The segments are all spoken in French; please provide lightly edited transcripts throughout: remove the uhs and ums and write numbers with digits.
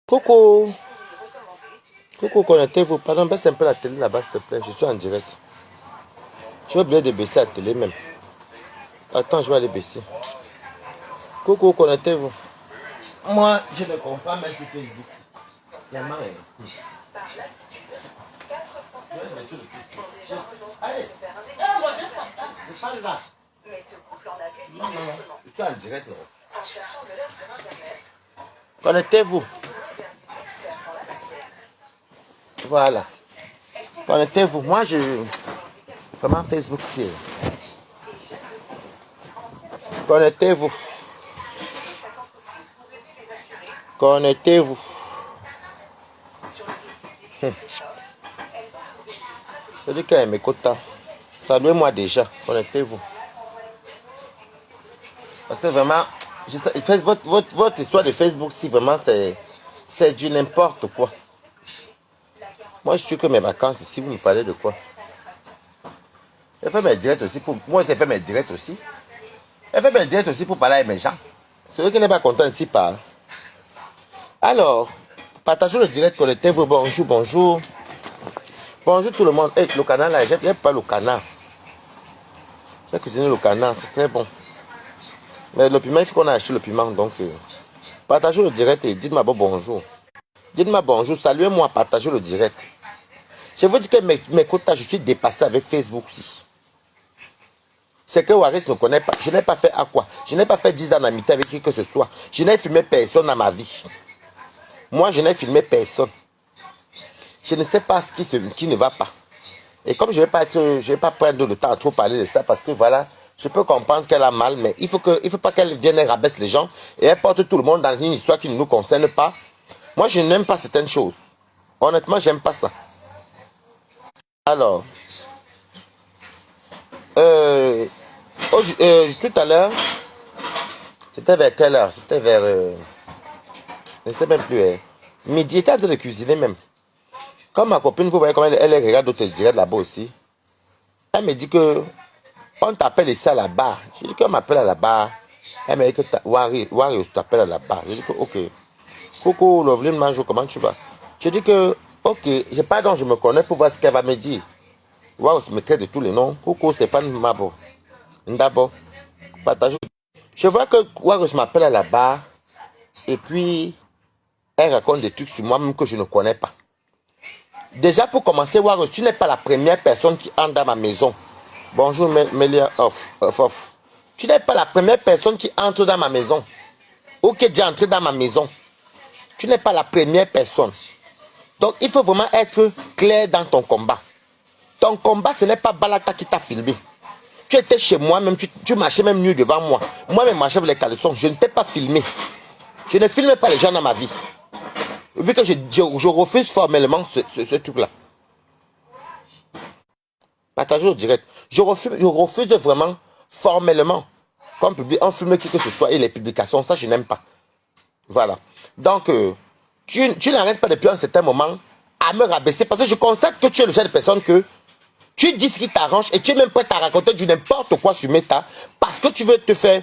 Coco, Coco, connectez-vous. Pardon, baisse un peu la télé là-bas, s'il te plaît. Je suis en direct. J'ai oublié de baisser la télé même. Attends, je vais aller baisser. Coco, connectez-vous. Moi, je ne comprends même plus Facebook. Il y a marre. Allez, je parle là. Non, je suis en direct. Connectez-vous. Voilà. Connectez-vous. Moi, Comment Facebook c'est? Connectez-vous. Connectez-vous. Je dis qu'elle m'écoute. Saluez-moi déjà. Connectez-vous. Parce que vraiment, votre histoire de Facebook, si vraiment c'est du n'importe quoi. Moi, je suis que mes vacances ici, vous me parlez de quoi? Elle fait mes directs aussi pour... Moi, j'ai fait mes directs aussi. Elle fait mes directs aussi pour parler avec mes gens. Celui qui n'est pas content ici parle. Alors, partagez le direct, connectez-vous. Bonjour, bonjour. Bonjour tout le monde. Hey, le canard là, j'aime pas le canard. J'ai cuisiné le canard, c'est très bon. Mais le piment, il faut qu'on a acheté le piment. Donc, partagez le direct et dites-moi bonjour. Dites-moi bonjour, saluez-moi, partagez le direct. Je vous dis que mes quotas, je suis dépassé avec Facebook aussi. C'est que Waris ne connaît pas. Je n'ai pas fait à quoi? Je n'ai pas fait 10 ans d'amitié avec qui que ce soit. Je n'ai filmé personne dans ma vie. Moi, je n'ai filmé personne. Je ne sais pas ce qui ne va pas. Et comme je ne vais pas prendre le temps à trop parler de ça, parce que voilà, je peux comprendre qu'elle a mal, mais il faut pas qu'elle vienne et rabaisse les gens et elle porte tout le monde dans une histoire qui ne nous concerne pas. Moi, je n'aime pas certaines choses. Honnêtement, j'aime pas ça. Alors, tout à l'heure, c'était vers quelle heure? C'était vers, je ne sais même plus, midi, j'étais en train de cuisiner même. Comme ma copine, vous voyez comment elle regarde d'autres directs là-bas aussi. Elle me dit que on t'appelle ici à la barre. Je dis qu'on m'appelle à la barre. Elle me dit que Wari t'appelle à la barre. Je dis que ok. Coucou, Loveline Manjo, comment tu vas? Je dis que ok, je pas donc je me connais pour voir ce qu'elle va me dire. Wari me traite de tous les noms. Coucou, Stéphane Mabo. D'abord, partage. Je vois que Wari m'appelle à la barre. Et puis, elle raconte des trucs sur moi même que je ne connais pas. Déjà pour commencer, Wari, tu n'es pas la première personne qui entre dans ma maison. Bonjour Melia off. Tu n'es pas la première personne qui entre dans ma maison. Ou qui est déjà entrée dans ma maison. Tu n'es pas la première personne. Donc il faut vraiment être clair dans ton combat. Ton combat, ce n'est pas Balata qui t'a filmé. Tu étais chez moi, même tu marchais même mieux devant moi. Moi-même marchais avec les caleçons. Je ne t'ai pas filmé. Je ne filme pas les gens dans ma vie. Vu que je refuse formellement ce truc-là. Partagez au direct. Je refuse vraiment formellement. Comme on filme qui que ce soit et les publications, ça je n'aime pas. Voilà. Donc, tu n'arrêtes pas depuis un certain moment à me rabaisser parce que je constate que tu es le genre de personne que tu dis ce qui t'arrange et tu es même prêt à raconter du n'importe quoi sur Meta parce que tu veux te faire...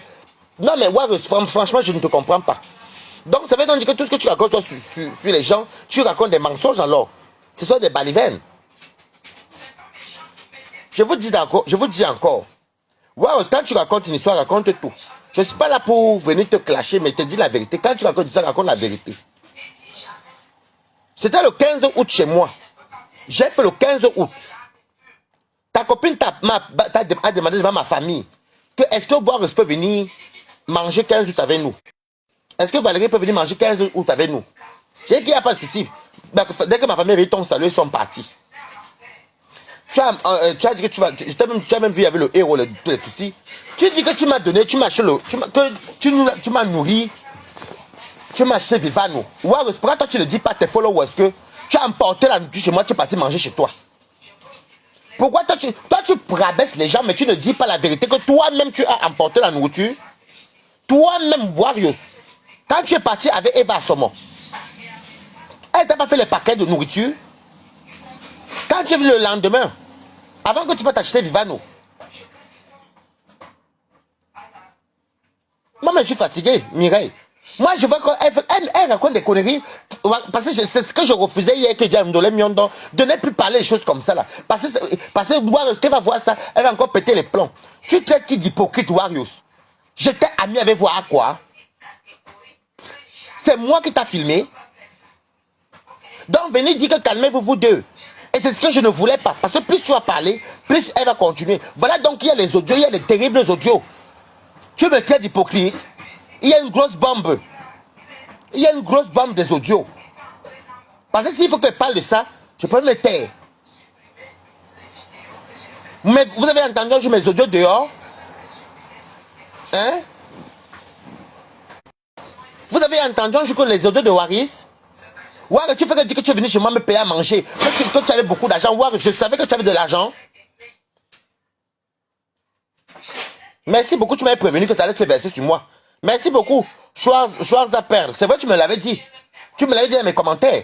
Non mais ouais, franchement, je ne te comprends pas. Donc, ça veut donc dire que tout ce que tu racontes toi, sur les gens, tu racontes des mensonges alors. Ce sont des balivernes. Je vous dis encore. Wow, quand tu racontes une histoire, raconte tout. Je ne suis pas là pour venir te clasher, mais te dire la vérité. Quand tu racontes une histoire, raconte la vérité. C'était le 15 août chez moi. J'ai fait le 15 août. Ta copine a demandé devant ma famille que est-ce que Boris peut venir manger 15 août avec nous? Est-ce que Valérie peut venir manger 15 août avec nous? J'ai dit qu'il n'y a pas de souci. Dès que ma famille avait ton salut, ils sont partis. Tu as dit que tu as même vu avec le héros, les soucis. Tu dis que tu m'as donné, tu m'as nourri, tu m'as acheté Vivano. Pourquoi toi tu ne dis pas à tes followers que tu as emporté la nourriture chez moi, tu es parti manger chez toi? Pourquoi toi tu rabaisses les gens, mais tu ne dis pas la vérité que toi-même tu as emporté la nourriture? Toi-même, Warriors, quand tu es parti avec Eva Assomo, elle t'a pas fait les paquets de nourriture? Quand tu es venu le lendemain, avant que tu vas t'acheter Vivano. Moi, je suis fatigué, Mireille. Moi, je veux qu'elle raconte des conneries. Parce que c'est ce que je refusais hier, que Dieu me donnait Miondo, de ne plus parler des choses comme ça là. Parce que moi, elle va voir ça, elle va encore péter les plombs. Tu traites qui d'hypocrite, Warriors? J'étais ami avec vous à quoi? C'est moi qui t'a filmé. Donc, venez dire que calmez-vous, vous deux. Et c'est ce que je ne voulais pas. Parce que plus tu vas parler, plus elle va continuer. Voilà donc, il y a les audios, il y a les terribles audios. Tu me traites d'hypocrite. Il y a une grosse bombe. Il y a une grosse bombe des audios. Parce que s'il faut que je parle de ça, je peux me taire. Mais vous avez entendu mes audios dehors? Hein? Vous avez entendu les audios de Waris? Waris, tu fais que dire que tu es venu chez moi me payer à manger. Que tu avais beaucoup d'argent. Waris, je savais que tu avais de l'argent. Merci beaucoup, tu m'avais prévenu que ça allait se verser sur moi. Merci beaucoup. Schwarza Perle. C'est vrai, tu me l'avais dit. Tu me l'avais dit dans mes commentaires.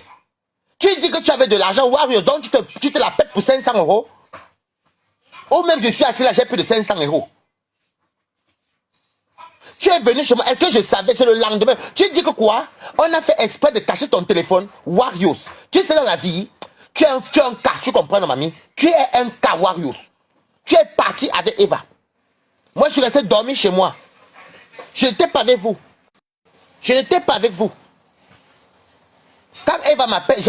Tu dis que tu avais de l'argent, Wario, donc tu te la pètes pour 500 euros. Ou même je suis assis là, j'ai plus de 500 euros. Tu es venu chez moi, est-ce que je savais, c'est le lendemain. Tu dis que quoi? On a fait exprès de cacher ton téléphone, Warriors. Tu sais dans la vie, tu es un cas, tu comprends mamie? Tu es un cas, Warriors. Tu es parti avec Eva. Moi, je suis resté dormir chez moi. Je n'étais pas avec vous. Je n'étais pas avec vous. Quand Eva m'appelle,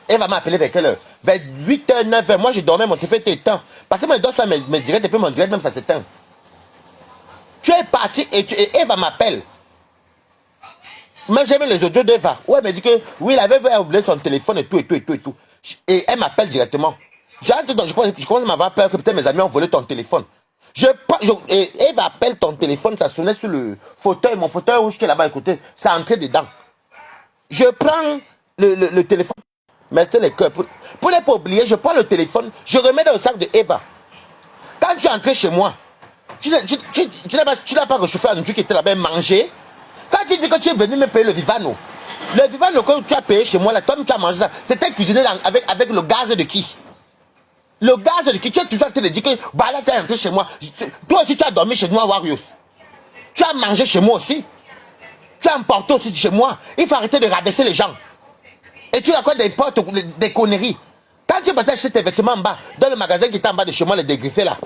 Eva m'a appelé vers quelle heure? Vers 8h, 9h. Moi, je dormais, mon téléphone était éteint. Parce que moi, je dois faire mes directs et puis mon direct, même ça s'éteint. Tu es parti et Eva m'appelle. Mais j'ai mis les audios d'Eva. Où elle me dit que oui, elle avait oublié son téléphone et tout, et tout, et tout, et tout. Et elle m'appelle directement. Je commence à m'avoir peur que peut-être mes amis ont volé ton téléphone. Eva appelle ton téléphone, ça sonnait sur le fauteuil, mon fauteuil rouge qui est là-bas à côté, ça entrait dedans. Je prends le téléphone, mettez les cœurs. Pour ne pas oublier, je prends le téléphone, je remets dans le sac de Eva. Quand tu es entré chez moi, tu n'as pas réchauffé la nourriture qui était là-bas et mangé. Quand tu dis que tu es venu me payer le Vivano que tu as payé chez moi, là, toi tu as mangé ça, c'était cuisiné avec le gaz de qui? Le gaz de qui? Tu es toujours en train de dire que bah là tu es entré chez moi. Toi aussi tu as dormi chez moi, Warriors. Tu as mangé chez moi aussi. Tu as emporté aussi chez moi. Il faut arrêter de rabaisser les gens. Et tu racontes des conneries. Quand tu vas acheter tes vêtements en bas, dans le magasin qui est en bas de chez moi, les dégriffés là,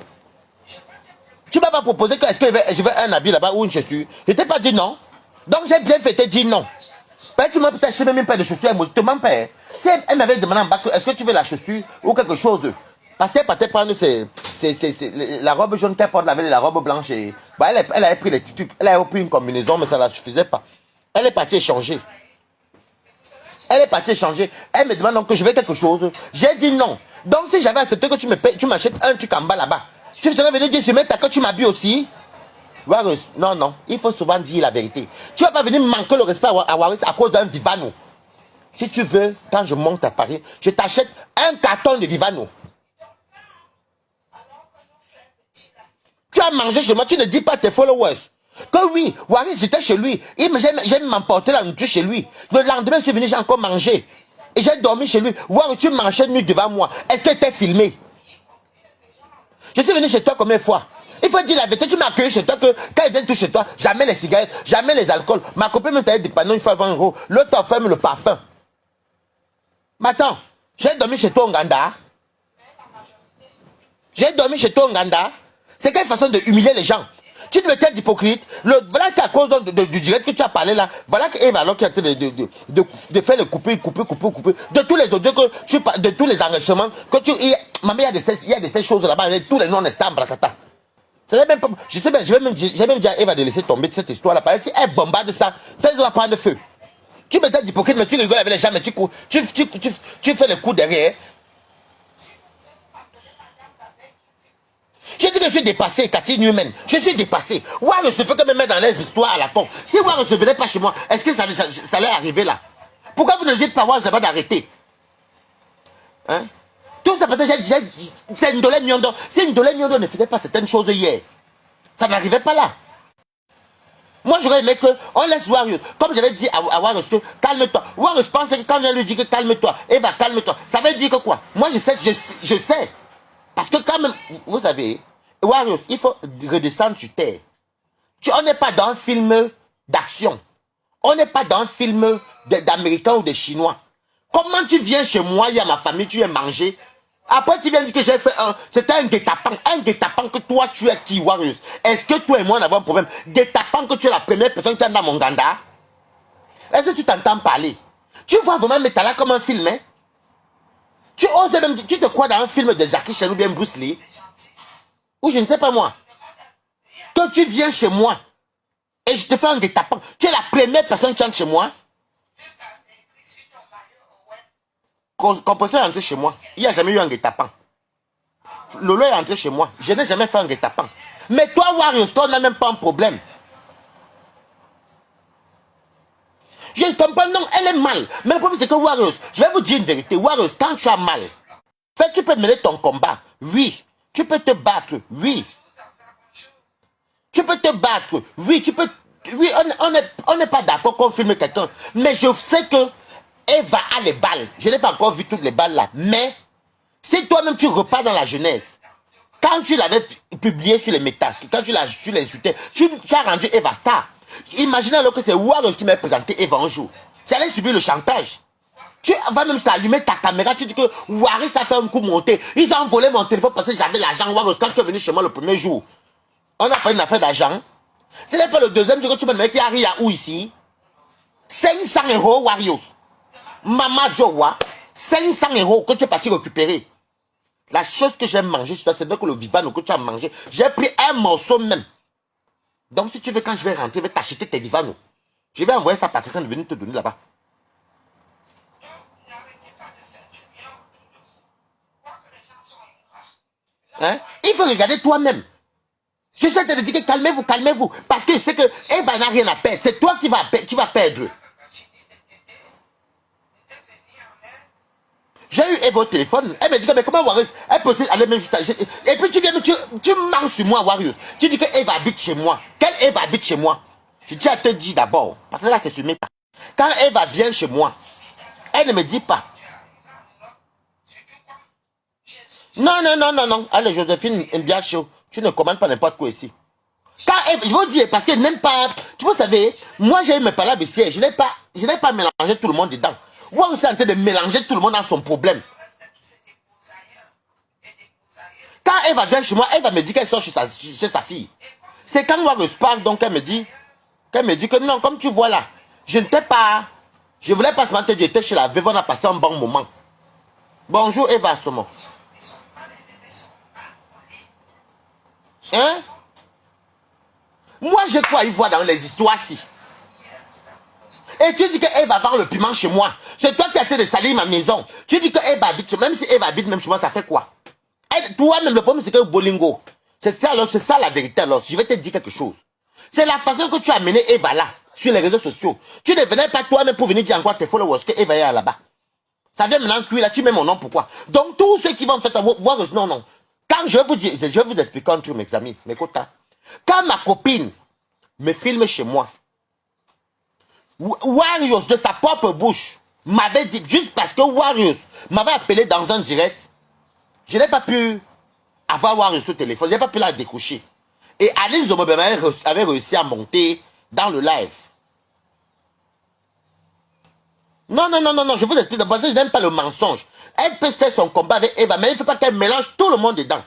tu m'as pas proposé que est-ce que je veux un habit là-bas ou une chaussure. Je t'ai pas dit non. Donc j'ai bien fait te dire non. Ben, tu m'as peut-être acheté même une paire de chaussures, moi je te mens pas. Si elle m'avait demandé en bas, est-ce que tu veux la chaussure ou quelque chose? Parce qu'elle partait prendre la robe jaune qu'elle porte avec la robe blanche. Et, bah, elle avait pris les tutus, elle avait pris une combinaison, mais ça ne la suffisait pas. Elle est partie échanger. Elle est partie échanger. Elle me demande donc que je veux quelque chose. J'ai dit non. Donc si j'avais accepté que tu me payes, tu m'achètes un truc en bas là-bas, tu serais venu dire, que tu m'habilles aussi. Waris, non, non, il faut souvent dire la vérité. Tu vas pas venir manquer le respect à Waris à cause d'un Vivano. Si tu veux, quand je monte à Paris, je t'achète un carton de Vivano. Tu as mangé chez moi, tu ne dis pas à tes followers que oui, Waris, j'étais chez lui. J'ai m'emporté la nourriture chez lui. Le lendemain, je suis venu, j'ai encore mangé. Et j'ai dormi chez lui. Waris, tu mangeais nu devant moi. Est-ce que tu es filmé? Je suis venu chez toi combien de fois? Il faut dire la vérité, tu m'as accueilli chez toi que quand ils viennent tout chez toi, jamais les cigarettes, jamais les alcools. Ma copine me t'avait dépanné une fois 20 €. L'autre offert le parfum. Mais attends, j'ai dormi chez toi en Ganda. J'ai dormi chez toi en Ganda. C'est quelle façon de humilier les gens? Tu me traites d'hypocrite. Voilà qu'à cause du direct que tu as parlé là, voilà qu'Eva alors qui a été de faire le couper. De tous les audios que tu parles, de tous les enregistrements que tu. Maman, il y a de ces choses là-bas, tous les noms restent bracata. Même pas, je sais bien, j'ai même dit à Eva de laisser tomber cette histoire-là. Parce que si elle bombarde ça, ça va prendre feu. Tu me traites d'hypocrite, mais tu rigoles avec les gens, mais tu fais le coup derrière. Je dis que je suis dépassé, Cathy Newman. Je suis dépassé. Warriors se fait que me mettre dans les histoires à la con. Si Warriors ne venait pas chez moi, est-ce que ça allait arriver là? Pourquoi vous ne dites pas Warriors avant d'arrêter? Hein? Tout ça parce que c'est une dolé Miondo. Si une dolé Miondo ne faisait pas certaines choses hier, ça n'arrivait pas là. Moi j'aurais aimé qu'on laisse Warriors. Comme j'avais dit à Warriors que calme-toi. Warriors pense que quand je lui dis que calme-toi, Eva calme-toi, ça veut dire que quoi? Moi je sais. Parce que quand même, vous savez, Warriors, il faut redescendre sur terre. On n'est pas dans un film d'action. On n'est pas dans un film d'Américains ou de Chinois. Comment tu viens chez moi, il y a ma famille, tu viens manger. Après, tu viens dire que j'ai fait un... C'était un guet-apens que toi, tu es qui, Warriors? Est-ce que toi et moi, on avait un problème? Guet-apens que tu es la première personne qui est dans mon ganda? Est-ce que tu t'entends parler? Tu vois vraiment Metala comme un film, hein? Tu oses même... Tu te crois dans un film de Jackie Chan ou bien Bruce Lee? Ou je ne sais pas moi. Que tu viens chez moi et je te fais un guet-apens. Tu es la première personne qui entre chez moi. Composé est entré chez moi. Il n'y a jamais eu un guet-apens. Lolo est entré chez moi. Je n'ai jamais fait un guet-apens. Mais toi, Warriors, toi, on n'a même pas un problème. Je comprends, non, elle est mal. Mais le problème, c'est que Warriors, je vais vous dire une vérité. Warriors, quand tu as mal, fait, tu peux mener ton combat. Oui. Tu peux te battre. Oui. Tu peux te battre. Oui, tu peux. Oui, on n'est pas d'accord qu'on filme quelqu'un. Mais je sais que Eva a les balles. Je n'ai pas encore vu toutes les balles là. Mais si toi-même tu repars dans la jeunesse, quand tu l'avais publié sur les méta, quand tu l'insultais, tu as rendu Eva star. Imaginez alors que c'est Warriors qui m'a présenté Eva un jour. J'allais subir le chantage. Tu vas même allumer ta caméra, tu dis que Warriors a fait un coup monté. Ils ont volé mon téléphone parce que j'avais l'argent. Warriors, quand tu es venu chez moi le premier jour, on a fait une affaire d'argent. Ce n'est pas le deuxième jour que tu me dis qu'il y a rien où ici. 500 € Warriors. Maman Jowa, 500 € que tu es parti récupérer. La chose que j'ai mangé, c'est donc le vivano que tu as mangé. J'ai pris un morceau même. Donc si tu veux, quand je vais rentrer, je vais t'acheter tes vivanos. Je vais envoyer ça par quelqu'un de venir te donner là-bas. Hein? Il faut regarder toi-même. Je sais te dire que calmez-vous, calmez-vous. Parce que c'est que Eva n'a rien à perdre. C'est toi qui va perdre. J'ai eu Eva au téléphone. Elle me dit que mais comment Warriors? Elle peut aller même juste. Et puis tu viens, tu manques sur moi, Warriors. Tu dis que Eva habite chez moi. Quelle Eva habite chez moi? Je tiens à te dire d'abord. Parce que là, c'est sur mes pas. Quand Eva vient chez moi, elle ne me dit pas. Non, non, non, non, non. Allez, Joséphine, bien chaud. Tu ne commandes pas n'importe quoi ici. Quand Eva, je vous dis, parce que n'aime pas. Tu vous savez, moi j'ai eu mes palabres ici. Je n'ai pas mélangé tout le monde dedans. Moi aussi en train de mélanger tout le monde dans son problème. Quand Eva vient chez moi, elle va me dire qu'elle sort chez sa fille. C'est quand moi je parle, donc elle me dit que non, comme tu vois là, je ne t'ai pas. Je voulais pas seulement te dire, j'étais chez la veuve, on a passé un bon moment. Bonjour Eva Somo. Hein? Moi je crois y voir dans les histoires-ci. Et tu dis que Eva vend le piment chez moi. C'est toi qui as été de salir ma maison. Tu dis que Eva habite, même si Eva habite même chez moi, ça fait quoi? Toi-même, le problème, c'est que Bolingo. C'est ça la vérité alors. Je vais te dire quelque chose. C'est la façon que tu as mené Eva là, sur les réseaux sociaux. Tu ne venais pas toi-même pour venir dire encore à tes followers que Eva est là-bas. Ça vient maintenant cuire là, tu mets mon nom, pourquoi? Donc, tous ceux qui vont faire ça, voir, non, non. Quand je vais vous dire, je vais vous expliquer un truc, mes amis, mes quotas. Quand ma copine me filme chez moi, Warriors de sa propre bouche m'avait dit, juste parce que Warriors m'avait appelé dans un direct, je n'ai pas pu avoir Warriors au téléphone, je n'ai pas pu la décrocher. Et Aline Zomobé avait réussi à monter dans le live. Non, non, non, non, non, je vous explique, parce que je n'aime pas le mensonge. Elle peut faire son combat avec Eva, mais il ne faut pas qu'elle mélange tout le monde dedans.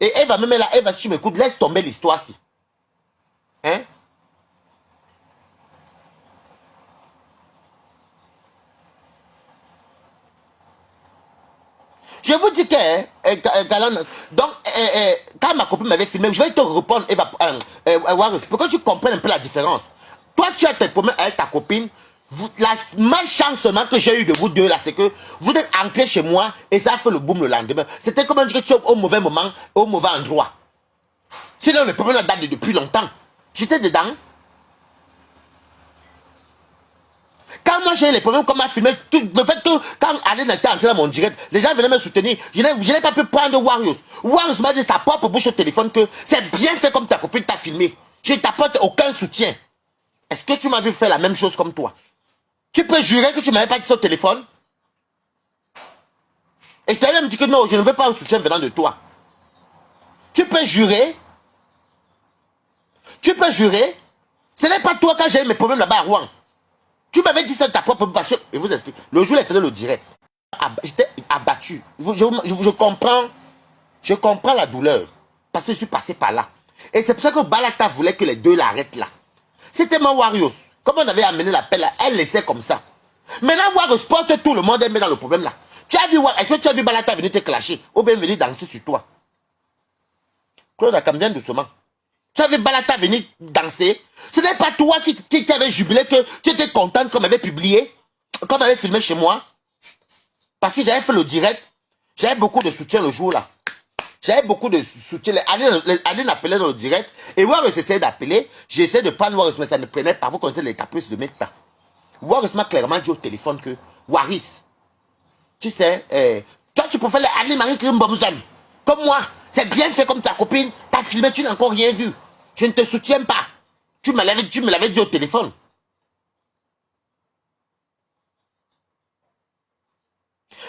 Et Eva, même là, Eva, si tu m'écoutes, laisse tomber l'histoire-ci. Hein? Je vous dis que, donc, quand ma copine m'avait filmé, je vais te répondre, Eva, Warriors, pour que tu comprennes un peu la différence. Toi, tu as tes problèmes avec ta copine. La malchancement que j'ai eu de vous deux là, c'est que vous êtes entrés chez moi et ça a fait le boom le lendemain. C'était comme dire que tu es au mauvais moment, au mauvais endroit. Sinon, le problème date depuis longtemps. J'étais dedans. Quand moi j'ai les problèmes, comme m'a filmé, le fait que quand Alain était entré dans mon direct, les gens venaient me soutenir, je n'ai pas pu prendre Warriors. Warriors m'a dit sa propre bouche au téléphone que c'est bien fait comme ta copine t'a filmé. Je ne t'apporte aucun soutien. Est-ce que tu m'as vu faire la même chose comme toi? Tu peux jurer que tu ne m'avais pas dit ça au téléphone? Et je t'avais même dit que non, je ne veux pas un soutien venant de toi. Tu peux jurer? Tu peux jurer? Ce n'est pas toi quand j'ai eu mes problèmes là-bas à Rouen. Tu m'avais dit ça de ta propre passion. Je vous explique. Le jour où elle faisait le direct, j'étais abattu. Je comprends la douleur. Parce que je suis passé par là. Et c'est pour ça que Balata voulait que les deux l'arrêtent là. C'était mon Warriors. Comme on avait amené l'appel là, elle laissait comme ça. Maintenant, Warriors porte tout le monde, elle met dans le problème là. Est-ce que tu as vu Balata venir te clasher ou bien venir danser sur toi? Claude Akam, viens doucement. Tu avais Balata venir danser. Ce n'est pas toi qui avais jubilé que tu étais contente qu'on m'avait publié, qu'on m'avait filmé chez moi. Parce que j'avais fait le direct. J'avais beaucoup de soutien le jour là. J'avais beaucoup de soutien. Aline appelait dans le direct. Et Waris essayait d'appeler. J'essayais de prendre Waris, mais ça ne prenait pas. Vous connaissez les caprices de Meta. Waris m'a clairement dit au téléphone que Waris, tu sais, toi tu préfères Aline Marie Kimbomzam. Comme moi, c'est bien fait comme ta copine. T'as filmé, tu n'as encore rien vu. Je ne te soutiens pas. Tu me l'avais dit au téléphone.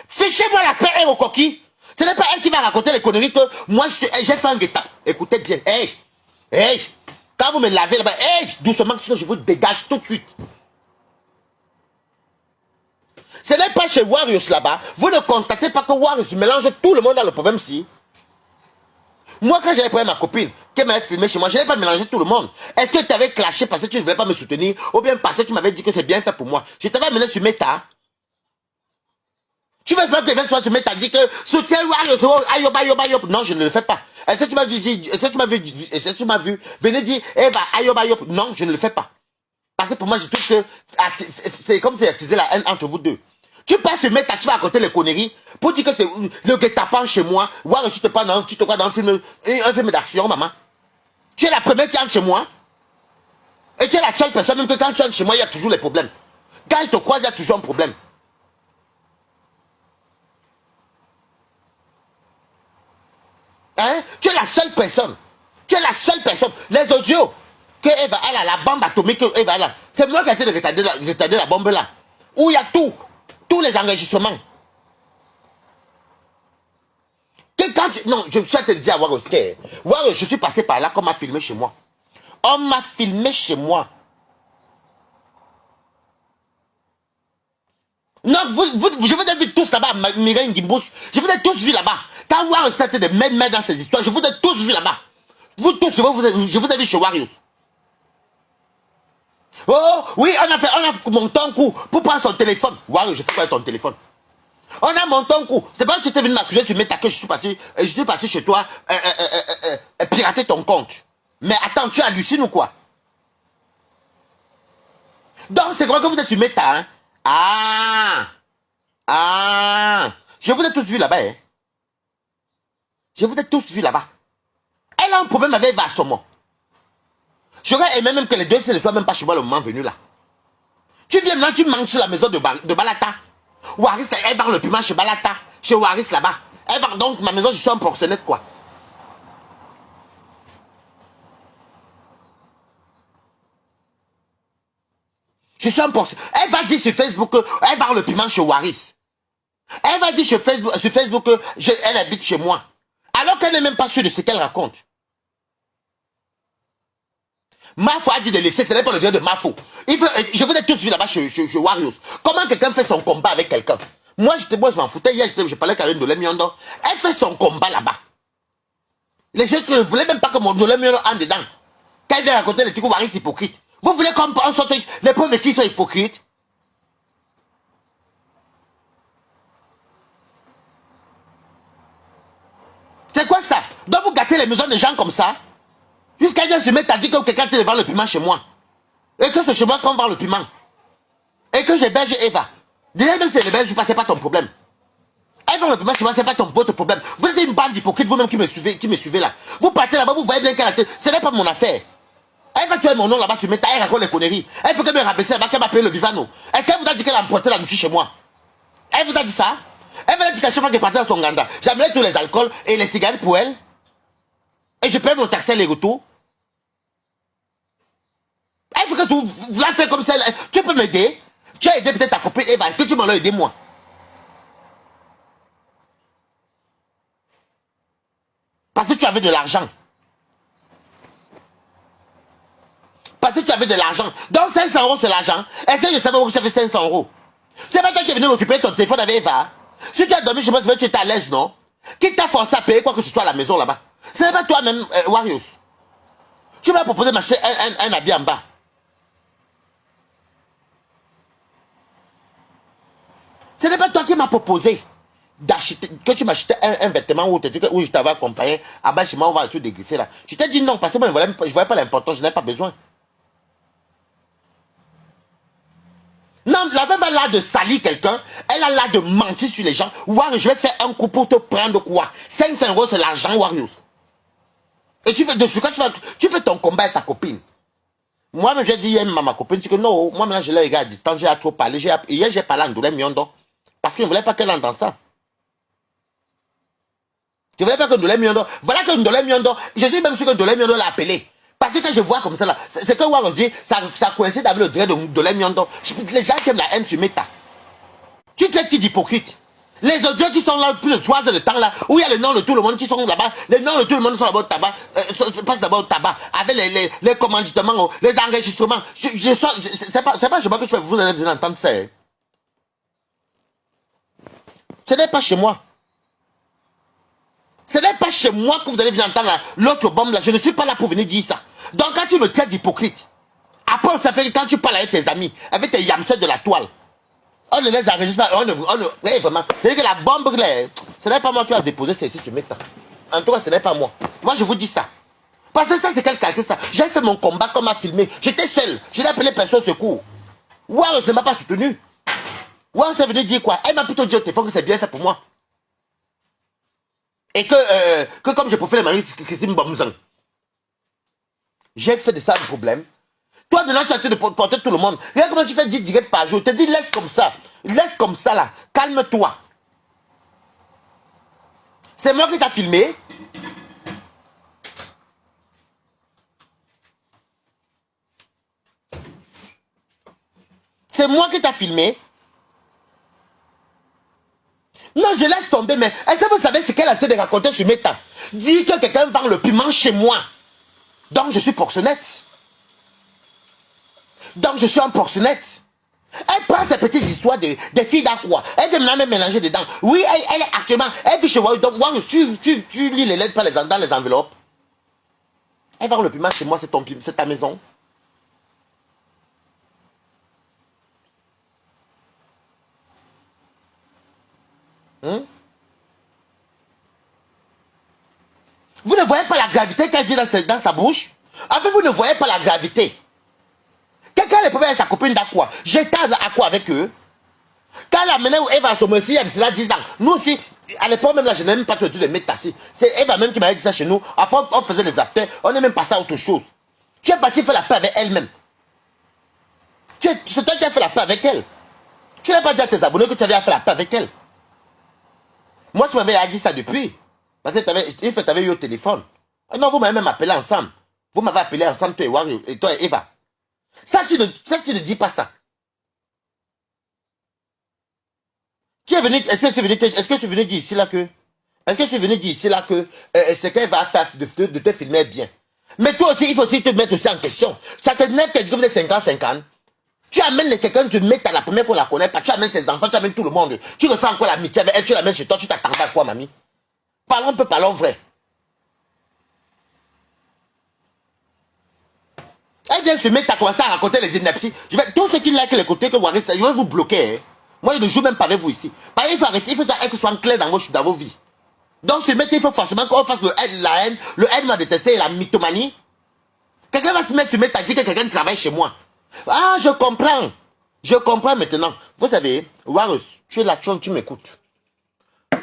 Fichez-moi la paix et au coquille. Ce n'est pas elle qui va raconter les conneries que moi j'ai fait un guet-apens. Écoutez bien. Hey, quand vous me lavez là-bas, doucement, sinon je vous dégage tout de suite. Ce n'est pas chez Warriors là-bas. Vous ne constatez pas que Warriors mélange tout le monde dans le problème si. Moi, quand j'avais pris ma copine, qui m'avait filmé chez moi, je n'avais pas mélangé tout le monde. Est-ce que tu avais clashé parce que tu ne voulais pas me soutenir, ou bien parce que tu m'avais dit que c'est bien fait pour moi? Je t'avais amené sur Meta. Tu veux pas que les gens se mettent à dire que soutien Ayop. Non, je ne le fais pas. Est-ce que tu m'as vu venir dire Ayop? Non, je ne le fais pas. Parce que pour moi, je trouve que c'est comme si attiser la haine entre vous deux. Tu peux se mettre à tu vas raconter les conneries pour dire que c'est le guet-apens chez moi. Voir tu te crois dans un film d'action, maman. Tu es la première qui entre chez moi. Et tu es la seule personne, même que quand tu entres chez moi, il y a toujours les problèmes. Quand il te croise, il y a toujours un problème. Hein? Tu es la seule personne. Tu es la seule personne. Les audios que Eva, elle a la bombe atomique que Eva, elle a. C'est moi qui ai été de retarder la bombe là. Où il y a tout. Tous les enregistrements. Non, je suis à te dire à Waros, je suis passé par là qu'on m'a filmé chez moi. On m'a filmé chez moi. Non, je vous ai vu tous là-bas, Mireille Gimbous. Je vous ai tous vu là-bas. Quand Waros était de mettre dans ces histoires, je vous ai tous vu là-bas. Vous tous, je vous ai vu chez Warriors. Oh, oui, on a monté un coup pour prendre son téléphone. Warriors, je fais quoi avec ton téléphone? On a monté un coup. C'est pas que tu étais venu m'accuser sur Meta que je suis parti chez toi pirater ton compte. Mais attends, tu hallucines ou quoi? Donc, c'est comment que vous êtes sur Meta, hein? Je vous ai tous vu là-bas, hein? Je vous ai tous vu là-bas. Elle a un problème avec Vassomo. J'aurais aimé même que les deux ne soient même pas chez moi le moment venu là. Tu viens maintenant, tu manges sur la maison de Balata. Waris, elle vend le piment chez Balata. Chez Waris là-bas. Elle vend donc ma maison, je suis un proxénète quoi. Je suis un proxénète. Elle va dire sur Facebook qu'elle vend le piment chez Waris. Elle va dire sur Facebook qu'elle habite chez moi. Alors qu'elle n'est même pas sûre de ce qu'elle raconte. Mafo a dit de laisser, ce n'est pas le dieu de Mafo. Je vous ai tout de suite là-bas chez Warriors. Comment quelqu'un fait son combat avec quelqu'un? Moi, je m'en foutais. Hier, je parlais avec Nolé Miondo. Elle fait son combat là-bas. Les gens ne voulaient même pas que mon Nolé Miondo en dedans. Quand il vient raconter les trucs Waris hypocrites. Vous voulez qu'on sorte les preuves de qui sont hypocrites? C'est quoi ça? Donc vous gâtez les maisons des gens comme ça? Jusqu'à dire se mettre à dire que quelqu'un te vend le piment chez moi. Et que c'est chez moi qu'on vend le piment. Et que j'héberge Eva. Déjà même si elle héberge, c'est pas ton problème. Elle vend le piment chez moi, c'est pas votre problème. Vous êtes une bande d'hypocrites, vous-même qui me suivez là. Vous partez là-bas, vous voyez bien qu'elle a tête. Ce n'est pas mon affaire. Elle va tuer mon nom là-bas sur Meta, elle raconte les conneries. Elle faut qu'elle me rabaisser là-bas, qu'elle m'a payé le Vivano. Est-ce qu'elle vous a dit qu'elle a emprunté la nuit chez moi? Elle vous a dit ça? Elle vous a dit qu'à chaque fois qu'elle partait dans son ganda, j'amenais tous les alcools et les cigarettes pour elle. Et je paye mon taxi à les retours. Il faut que tu la fais comme ça. Tu peux m'aider? Tu as aidé peut-être ta copine Eva. Est-ce que tu m'en as aidé moi? Parce que tu avais de l'argent. parce que tu avais de l'argent. Donc 500 euros c'est l'argent. Est-ce que je savais où tu avais 500 euros? C'est pas toi qui es venu récupérer ton téléphone avec Eva. Si tu as dormi chez moi, c'est parce que tu étais à l'aise, non? Qui t'a forcé à payer quoi que ce soit à la maison là-bas? Ce n'est pas toi-même, Warius. Tu m'as proposé de m'acheter un habit en bas. Ce n'est pas toi qui m'as proposé d'acheter, que tu m'achetais un vêtement où je t'avais accompagné. À bas chez moi, on va tout dégriffer là. Je t'ai dit non, parce que moi, je ne voyais pas l'importance, je n'avais pas besoin. Non, la veuve a l'air de salir quelqu'un, elle a l'air de mentir sur les gens. Wario, je vais te faire un coup pour te prendre quoi? 500 euros, c'est l'argent, Wario. Et tu fais dessus, quand tu fais ton combat avec ta copine. Moi-même, j'ai dit hier à ma copine, que non, moi maintenant je l'ai regardé à distance, j'ai trop parlé. Hier, j'ai parlé en Ndolé Miondo. Parce qu'il ne voulait pas qu'elle entende ça. Tu ne voulais pas que Ndolé Miondo. Voilà que Ndolé Miondo, je suis même sûr que Ndolé Miondo l'a appelé. Parce que quand je vois comme ça là, c'est que Wario dit, ça coïncide avec le direct de Ndolé Miondo. Les gens qui aiment la haine sur Meta. Tu te traites d'hypocrite. Les audios qui sont là plus de 3 heures de temps là, où il y a le nom de tout le monde qui sont là-bas, les noms de tout le monde sont là-bas au tabac, passent d'abord au tabac, avec les commanditements, les enregistrements. C'est pas chez moi que vous allez entendre ça. Hein. Ce n'est pas chez moi. Ce n'est pas chez moi que vous allez venir entendre l'autre bombe là. Je ne suis pas là pour venir dire ça. Donc quand tu me traites d'hypocrite, après ça fait que quand tu parles avec tes amis, avec tes yamsets de la toile, on ne les enregistre pas, vraiment. C'est-à-dire que la bombe, ce n'est pas moi qui a déposé ceci sur Meta. En tout cas, ce n'est pas moi. Moi, je vous dis ça. Parce que ça, c'est quelle qualité ça? J'ai fait mon combat comme m'a filmé. J'étais seul. Je n'ai appelé personne au secours. Waouh, ne m'a pas soutenu. Waouh, c'est venu dire quoi? Elle m'a plutôt dit au téléphone que c'est bien fait pour moi. Et que comme j'ai profité de Marie-Christine Bomzang, j'ai fait de ça un problème. Toi, maintenant, tu as de porter tout le monde. Regarde comment tu fais 10 directs par jour. Je te dis, laisse comme ça. Laisse comme ça, là. Calme-toi. C'est moi qui t'ai filmé. C'est moi qui t'ai filmé. Non, je laisse tomber, mais est-ce que vous savez ce qu'elle a été de raconter sur Meta? Dire que quelqu'un vend le piment chez moi. Donc, je suis proxénète. Donc, je suis un proxénète. Elle prend ces petites histoires des filles d'Aqua. Elle veut même mélanger dedans. Oui, elle est actuellement. Elle vit chez moi. Donc, tu lis les lettres dans les enveloppes. Elle vend le piment chez moi, c'est ta maison. Vous ne voyez pas la gravité qu'elle dit dans sa bouche? En fait, vous ne voyez pas la gravité. Quelqu'un a les problèmes avec sa copine d'Aqua. J'étais à Aqua avec eux. Quand elle a mené Eva à son monsieur, il y a cela 10 ans. Nous aussi, à l'époque même là, je n'ai même pas tenté de mettre tassi. C'est Eva même qui m'avait dit ça chez nous. Après, on faisait les affaires, on n'est même passé à autre chose. Tu es parti faire la paix avec elle-même. C'est toi qui as fait la paix avec elle. Tu n'as pas dit à tes abonnés que tu avais fait la paix avec elle. Moi, tu m'avais dit ça depuis. Parce que tu avais eu au téléphone. Non, vous m'avez même appelé ensemble. Vous m'avez appelé ensemble, toi et Wario, et toi et Eva. Ça, tu ne dis pas ça. Qui est venu, est-ce que je suis venu dire ici là que, est-ce que je suis venu dire ici là que, c'est qu'elle va faire de te filmer bien. Mais toi aussi, il faut aussi te mettre aussi en question. Ça te nerve que tu fais 50-50. Tu amènes quelqu'un, tu mets la première fois, on la connaît pas, tu amènes ses enfants, tu amènes tout le monde. Tu refais encore l'amitié avec elle, tu l'amènes chez toi, tu t'attends à quoi, mamie? Parlons un peu, parlons vrai. Elle vient se mettre à commencer à raconter les inepties. Tous ceux qui like les côtés que vous arrêtez, je vais vous bloquer. Hein. Moi, je ne joue même pas avec vous ici. Parce qu'il faut arrêter, il faut que ce soit clair dans vos vies. Donc, se mettre, il faut forcément qu'on fasse la haine. Le haine m'a détesté et la mythomanie. Quelqu'un va se mettre à dire que quelqu'un travaille chez moi. Ah, je comprends. Je comprends maintenant. Vous savez, Warus, tu es là, tu m'écoutes.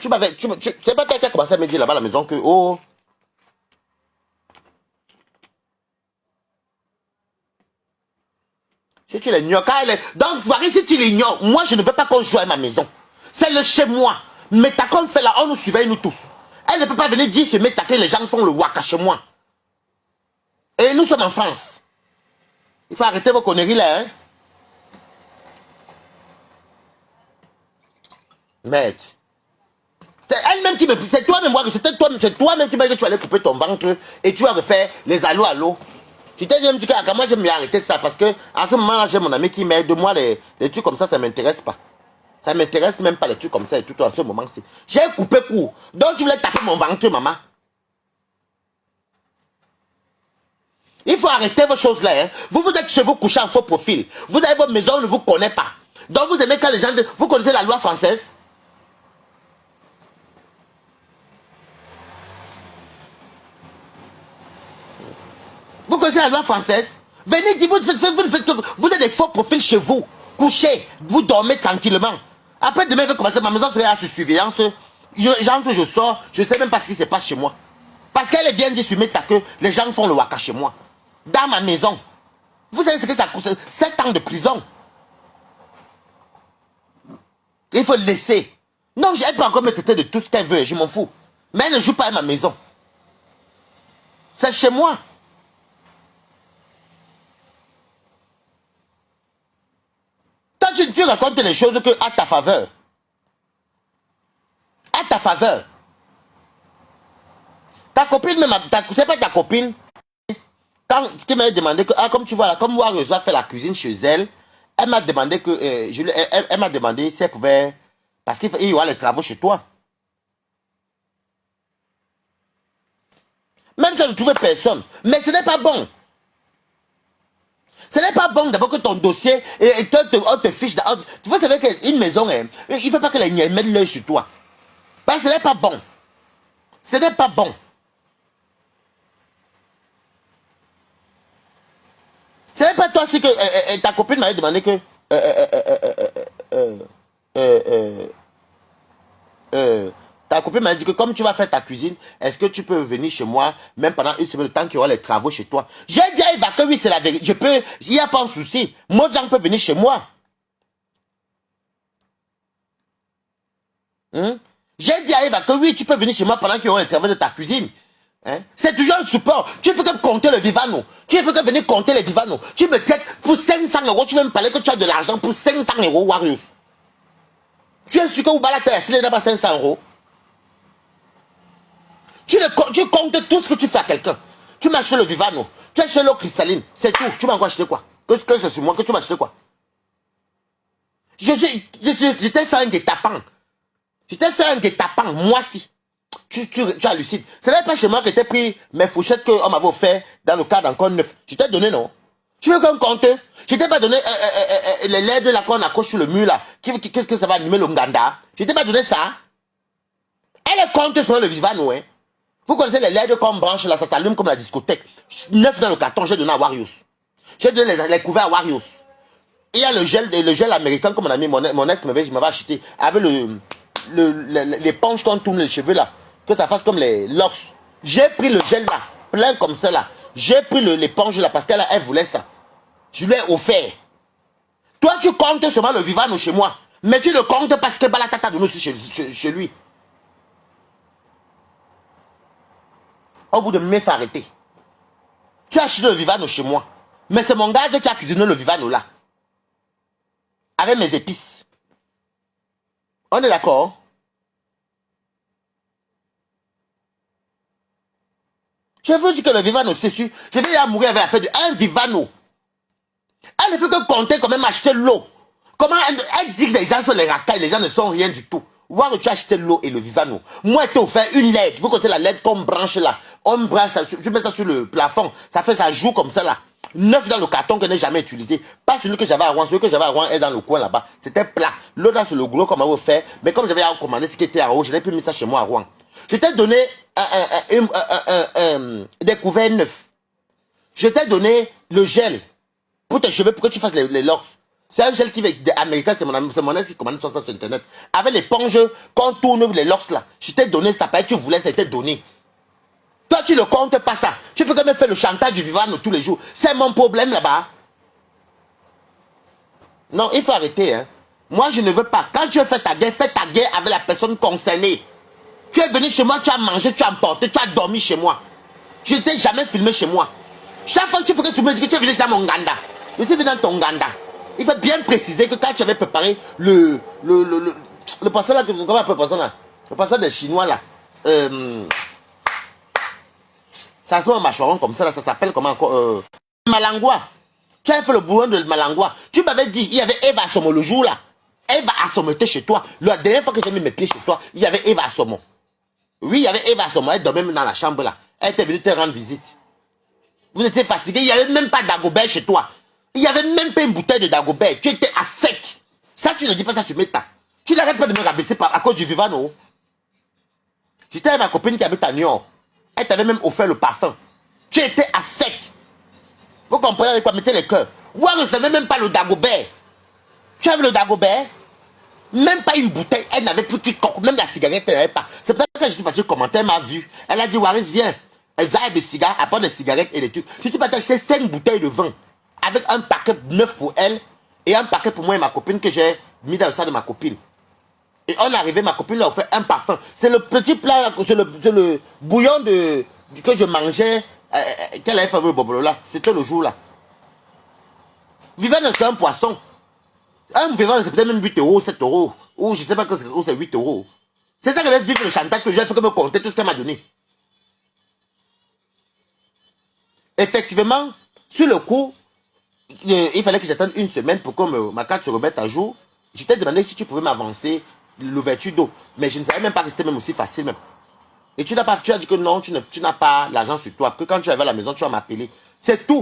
C'est pas toi qui as commencé à me dire là-bas à la maison que, oh. Si tu l'ignores, donc, Waris, si tu l'ignores, moi, je ne veux pas qu'on joue à ma maison. C'est le chez moi. Mais t'as qu'on fait là, on nous surveille, nous tous. Elle ne peut pas venir dire ce méta que les gens font le waka chez moi. Et nous sommes en France. Il faut arrêter vos conneries là, hein. Merde. C'est elle-même qui me... C'est toi-même, c'est toi-même qui m'a dit que tu allais couper ton ventre et tu vas refaire les allo. Je t'ai même dit que moi, je vais arrêter ça parce que à ce moment-là, j'ai mon ami qui m'aide de moi, les trucs comme ça ne m'intéresse pas. Ça ne m'intéresse même pas les trucs comme ça et tout en ce moment-ci. J'ai coupé court. Donc tu voulais taper mon ventre, maman. Il faut arrêter vos choses-là. Hein. Vous êtes chez vous couchés en faux profil. Vous avez votre maison, on ne vous connaît pas. Donc vous aimez quand les gens... Vous connaissez la loi française? Vous connaissez la loi française? Venez dire, vous êtes des faux profils chez vous. Couchez, vous dormez tranquillement. Après demain, je vais commencer, ma maison sera sous surveillance. J'entre, je sors, je ne sais même pas ce qui se passe chez moi. Parce qu'elle vient dire sur mes tas que les gens font le waka chez moi. Dans ma maison. Vous savez ce que ça coûte? 7 ans de prison. Il faut le laisser. Non, elle peut encore me traiter de tout ce qu'elle veut, je m'en fous. Mais elle ne joue pas à ma maison. C'est chez moi. Toi, tu racontes les choses que à ta faveur. À ta faveur. Ta copine, même, c'est pas ta copine. Quand qui m'a demandé que, comme tu vois là, comme Warriors va faire la cuisine chez elle, elle m'a demandé que, elle m'a demandé si elle pouvait, parce qu'il y aura les travaux chez toi. Même si elle ne trouvait personne. Mais ce n'est pas bon. Ce n'est pas bon d'abord que ton dossier, on te fiche. Tu vois, c'est vrai qu'une maison, il ne faut pas que les niais mettent l'œil sur toi. Parce que ce n'est pas bon. Ce n'est pas bon. Ce n'est pas toi aussi que ta copine m'avait demandé que ta copine m'a dit que comme tu vas faire ta cuisine, est-ce que tu peux venir chez moi, même pendant une semaine de temps qu'il y aura les travaux chez toi? J'ai dit à Eva que oui, c'est la vérité. Je peux, il n'y a pas de souci. Moi, gens peut venir chez moi. J'ai dit à Eva que oui, tu peux venir chez moi pendant qu'il y aura les travaux de ta cuisine. Hein? C'est toujours un support. Tu fais que compter le vivano. Tu fais que venir compter les vivano. Tu me traites pour 500 euros. Tu veux me parler que tu as de l'argent pour 500 euros, Warriors. Tu es sûr que Oubala t'a assis là-bas 500 euros? Tu comptes tout ce que tu fais à quelqu'un. Tu m'achètes le vivano. Tu achètes l'eau cristalline. C'est tout. Tu m'as encore acheté quoi? Que c'est sur moi que tu m'as acheté quoi? Je t'ai fait un guet-apens. Je t'ai fait un guet-apens, moi si. Tu hallucines. Ce n'est pas chez moi que t'ai pris mes fourchettes qu'on m'avait offert dans le cadre encore neuf. Je t'ai donné, non? Tu veux qu'on compte? Je t'ai pas donné les LED là qu'on accroche sur le mur là. Qu'est-ce que ça va animer le Nganda? Je t'ai pas donné ça. Elle compte sur le vivano, hein. Vous connaissez les LED qu'on branche là, ça s'allume comme la discothèque. 9 dans le carton, j'ai donné à Warriors. J'ai donné les couverts à Warriors. Il y a le gel américain que mon ami, mon ex m'avait acheté. Avec l'éponge qu'on tourne les cheveux là. Que ça fasse comme les locks. J'ai pris le gel là, plein comme ça là. J'ai pris l'éponge là parce qu'elle elle voulait ça. Je lui ai offert. Toi tu comptes seulement le vivano chez moi. Mais tu le comptes parce que Balatata donne aussi chez lui. Au bout de mai, il faut arrêter. Tu as acheté le vivano chez moi. Mais c'est mon gars qui a cuisiné le vivano là. Avec mes épices. On est d'accord? Je veux dire que le vivano, c'est sûr. Je vais y mourir avec la fête d'un vivano. Elle ne fait que compter quand même acheter l'eau. Comment elle dit que les gens sont les racailles, les gens ne sont rien du tout. Voir que tu as acheté l'eau et le vivano. Moi, je t'ai offert une LED. Vous connaissez la LED qu'on branche là. On branche ça, tu mets ça sur le plafond. Ça fait ça joue comme ça là. 9 dans le carton que je n'ai jamais utilisé. Pas celui que j'avais à Rouen. Celui que j'avais à Rouen est dans le coin là-bas. C'était plat. L'autre là, c'est le gros qu'on m'a offert. Mais comme j'avais commandé ce qui était en haut, je n'ai plus mis ça chez moi à Rouen. Je t'ai donné des couverts neufs. Je t'ai donné le gel pour tes cheveux pour que tu fasses les locks. C'est un gel qui est américain, c'est mon ex qui commande ça sur internet. Avec l'éponge qu'on tourne les locks là. Je t'ai donné ça, parce que tu voulais, c'était donné. Toi, tu ne comptes pas ça. Tu fais quand même faire le chantage du vivant tous les jours. C'est mon problème là-bas. Non, il faut arrêter. Hein. Moi, je ne veux pas. Quand tu as fait ta guerre avec la personne concernée. Tu es venu chez moi, tu as mangé, tu as emporté, tu as dormi chez moi. Je ne t'ai jamais filmé chez moi. Chaque fois que tu fais que tu me dis que tu es venu dans mon Nganda. Je suis venu dans ton Nganda. Il faut bien préciser que quand tu avais préparé le poisson là, comment on appelle le poisson là? Le poisson des Chinois là. Ça se met en mâchoron comme ça là, ça s'appelle comment encore Malangwa. Tu as fait le boulot de Malangwa. Tu m'avais dit, il y avait Eva Assomo le jour là. Eva Assomo était chez toi. La dernière fois que j'ai mis mes pieds chez toi, il y avait Eva Assomo. Oui, il y avait Eva Assomo. Elle dormait même dans la chambre là. Elle était venue te rendre visite. Vous étiez fatigué. Il n'y avait même pas d'Agobert chez toi. Il n'y avait même pas une bouteille de Dagobert. Tu étais à sec. Ça, tu ne dis pas ça sur Meta. Tu n'arrêtes pas de me rabaisser à cause du Vivano. J'étais avec ma copine qui habite à Nyon. Elle t'avait même offert le parfum. Tu étais à sec. Vous comprenez avec quoi? Mettez les cœurs. Moi, je ne savais même pas le Dagobert. Tu avais le Dagobert? Même pas une bouteille. Elle n'avait plus qu'une coque. Même la cigarette, elle n'avait pas. C'est pour ça que je suis parti commenter. Elle m'a vu. Elle a dit, Waris, viens. Elle a des cigares, à part des cigarettes et des trucs. Je suis parti acheter 5 bouteilles de vin. Avec un paquet neuf pour elle. Et un paquet pour moi et ma copine que j'ai mis dans le sac de ma copine. Et on est arrivé, ma copine lui a offert un parfum. C'est le petit plat, c'est le bouillon que je mangeais, qu'elle avait fait le bobolo là. C'était le jour là. Vivant, c'est un poisson. Un vivant, c'est peut-être même 8 euros, 7 euros. Ou je sais pas que c'est 8 euros. C'est ça qu'elle avait vu le chantage que j'ai fait que me compter tout ce qu'elle m'a donné. Effectivement, sur le coup, il fallait que j'attende une semaine pour que ma carte se remette à jour. Je t'ai demandé si tu pouvais m'avancer l'ouverture d'eau. Mais je ne savais même pas que c'était même aussi facile même. Et tu as dit que non, tu n'as pas l'argent sur toi. Que quand tu arrives à la maison, tu vas m'appeler. C'est tout.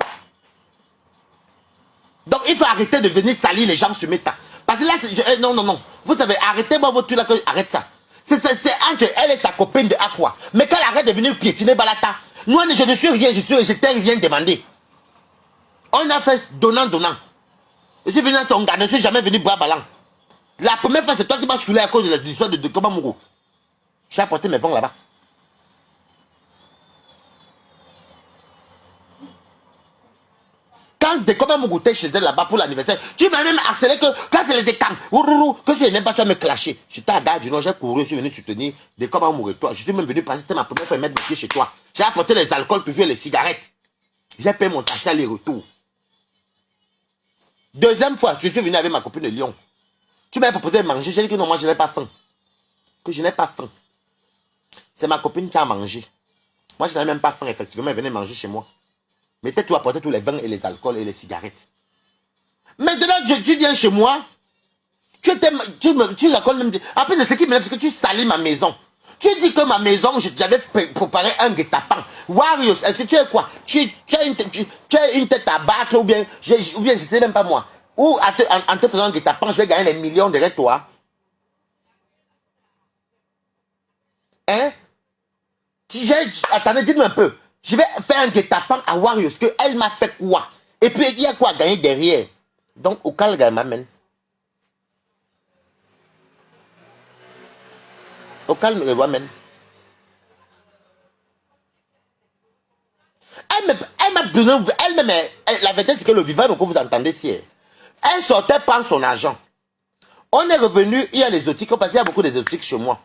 Donc il faut arrêter de venir salir les gens sur Meta. Parce que là, non, non, non. Vous savez, arrêtez-moi votre truc là, arrête ça. C'est entre elle et sa copine de Aqua. Mais qu'elle arrête de venir piétiner Balata. Moi, je ne suis rien, je t'ai rien demandé. On a fait donnant. Je suis venu à ton gars, je ne suis jamais venu boire ballon. La première fois, c'est toi qui m'as saoulé à cause de l'histoire de Komamougou. J'ai apporté mes fonds là-bas. Quand de Komamougou t'es chez elle là-bas pour l'anniversaire, tu m'as même harcelé que quand c'est les étangs, que c'est même pas tu vas me clasher. J'étais à Gare du Nord, j'ai couru, je suis venu soutenir des Komamougou et toi. Je suis même venu passer, c'était ma première fois mettre mes pieds chez toi. J'ai apporté les alcools toujours et les cigarettes. J'ai payé mon taxi aller-retour. Deuxième fois, je suis venu avec ma copine de Lyon. Tu m'avais proposé de manger, j'ai dit que non, moi je n'ai pas faim. Que je n'ai pas faim. C'est ma copine qui a mangé. Moi je n'avais même pas faim, effectivement, elle venait manger chez moi. Mais peut-être tu apportais tous les vins et les alcools et les cigarettes. Maintenant, tu viens chez moi, tu racontes même... Après, ce qui m'énerve, c'est que tu salis ma maison. Tu dis que ma maison, j'avais préparé un guet-apens. Warriors, est-ce que tu es quoi? Tu as une tête à battre ou bien je ne sais même pas moi. Ou en te faisant un guet-apens, je vais gagner des millions derrière toi. Hein? Attendez, dites-moi un peu. Je vais faire un guet-apens à Warriors, que elle m'a fait quoi? Et puis, il y a quoi à gagner derrière? Donc, au calme, elle m'amène. Au calme, elle m'amène. Elle m'a donné, elle-même, la vérité c'est que le vivant que vous entendez si elle sortait prendre son argent. On est revenu, il y a les exotiques, parce qu'il y a beaucoup d'exotiques chez moi.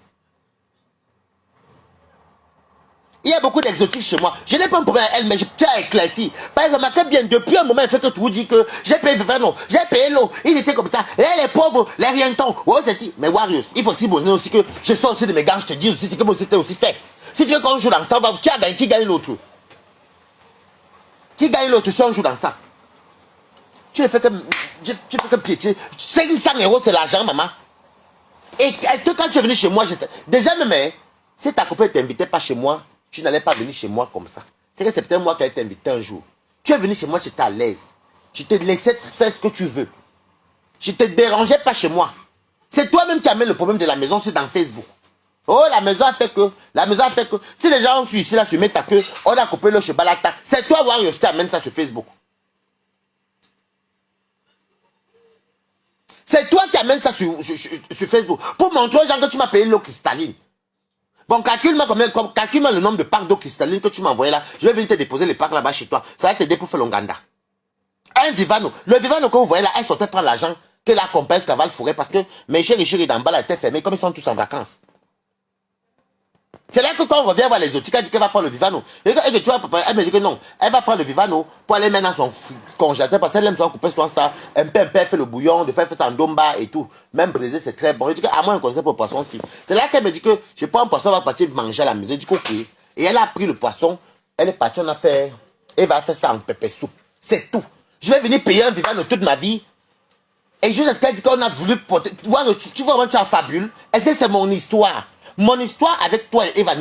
Il y a beaucoup d'exotiques chez moi. Je n'ai pas un problème avec elle, mais je tiens à éclaircir. Par exemple, remarquez bien, depuis un moment, elle fait que tu vous dis que j'ai payé Vivano, j'ai payé l'eau, ils étaient comme ça. Et les pauvres, les rientons, ouais, c'est si. Mais Warriors, il faut aussi bonner aussi que je sors aussi de mes gants, je te dis aussi, c'est que moi aussi, t'es aussi fait. Si tu veux qu'on joue dans ça, qui gagne l'autre? Qui gagne l'autre si on joue dans ça? Tu ne fais que piétiner. 500 €, c'est l'argent, maman. Et est-ce que quand tu es venu chez moi, déjà même, hein, si ta copine ne t'invitait pas chez moi, tu n'allais pas venir chez moi comme ça. C'est que c'est peut-être moi qui ai t'invité un jour. Tu es venu chez moi, tu étais à l'aise. Je te laissais faire ce que tu veux. Je ne te dérangeais pas chez moi. C'est toi-même qui amènes le problème de la maison, c'est dans Facebook. Oh, la maison a fait que. Si les gens sont ici, là, sur Meta que, on a coupé le chez Balata. C'est toi, Warriors, qui amène ça sur Facebook. C'est toi qui amène ça sur Facebook. Pour montrer aux gens que tu m'as payé l'eau cristalline. Bon, calcule-moi le nombre de packs d'eau cristalline que tu m'as envoyé là. Je vais venir te déposer les packs là-bas chez toi. Ça va t'aider pour faire l'Onganda. Un Vivano. Le Vivano que vous voyez là, elle sortait prendre l'argent que la compagnie Caval Forêt parce que mes chéris d'en bas là étaient fermés comme ils sont tous en vacances. C'est là que quand on revient voir les autres, elle dit qu'elle va prendre le Vivano. Et que tu vois, elle me dit que non, elle va prendre le Vivano pour aller mettre dans son congélateur parce qu'elle aime son couper soit ça, un peu, fait le bouillon, de faire en domba et tout. Même brisé, c'est très bon. Je dis qu'à moi, un conseil pour le poisson aussi. C'est là qu'elle me dit que je prends un poisson, elle va partir manger à la maison. Je dis ok. Et elle a pris le poisson, elle est partie, elle va faire ça en pépé soupe. C'est tout. Je vais venir payer un Vivano toute ma vie. Et juste à ce qu'elle dit qu'on a voulu porter. Tu vois, tu as fabule. Est-ce que c'est mon histoire? Mon histoire avec toi et Eva,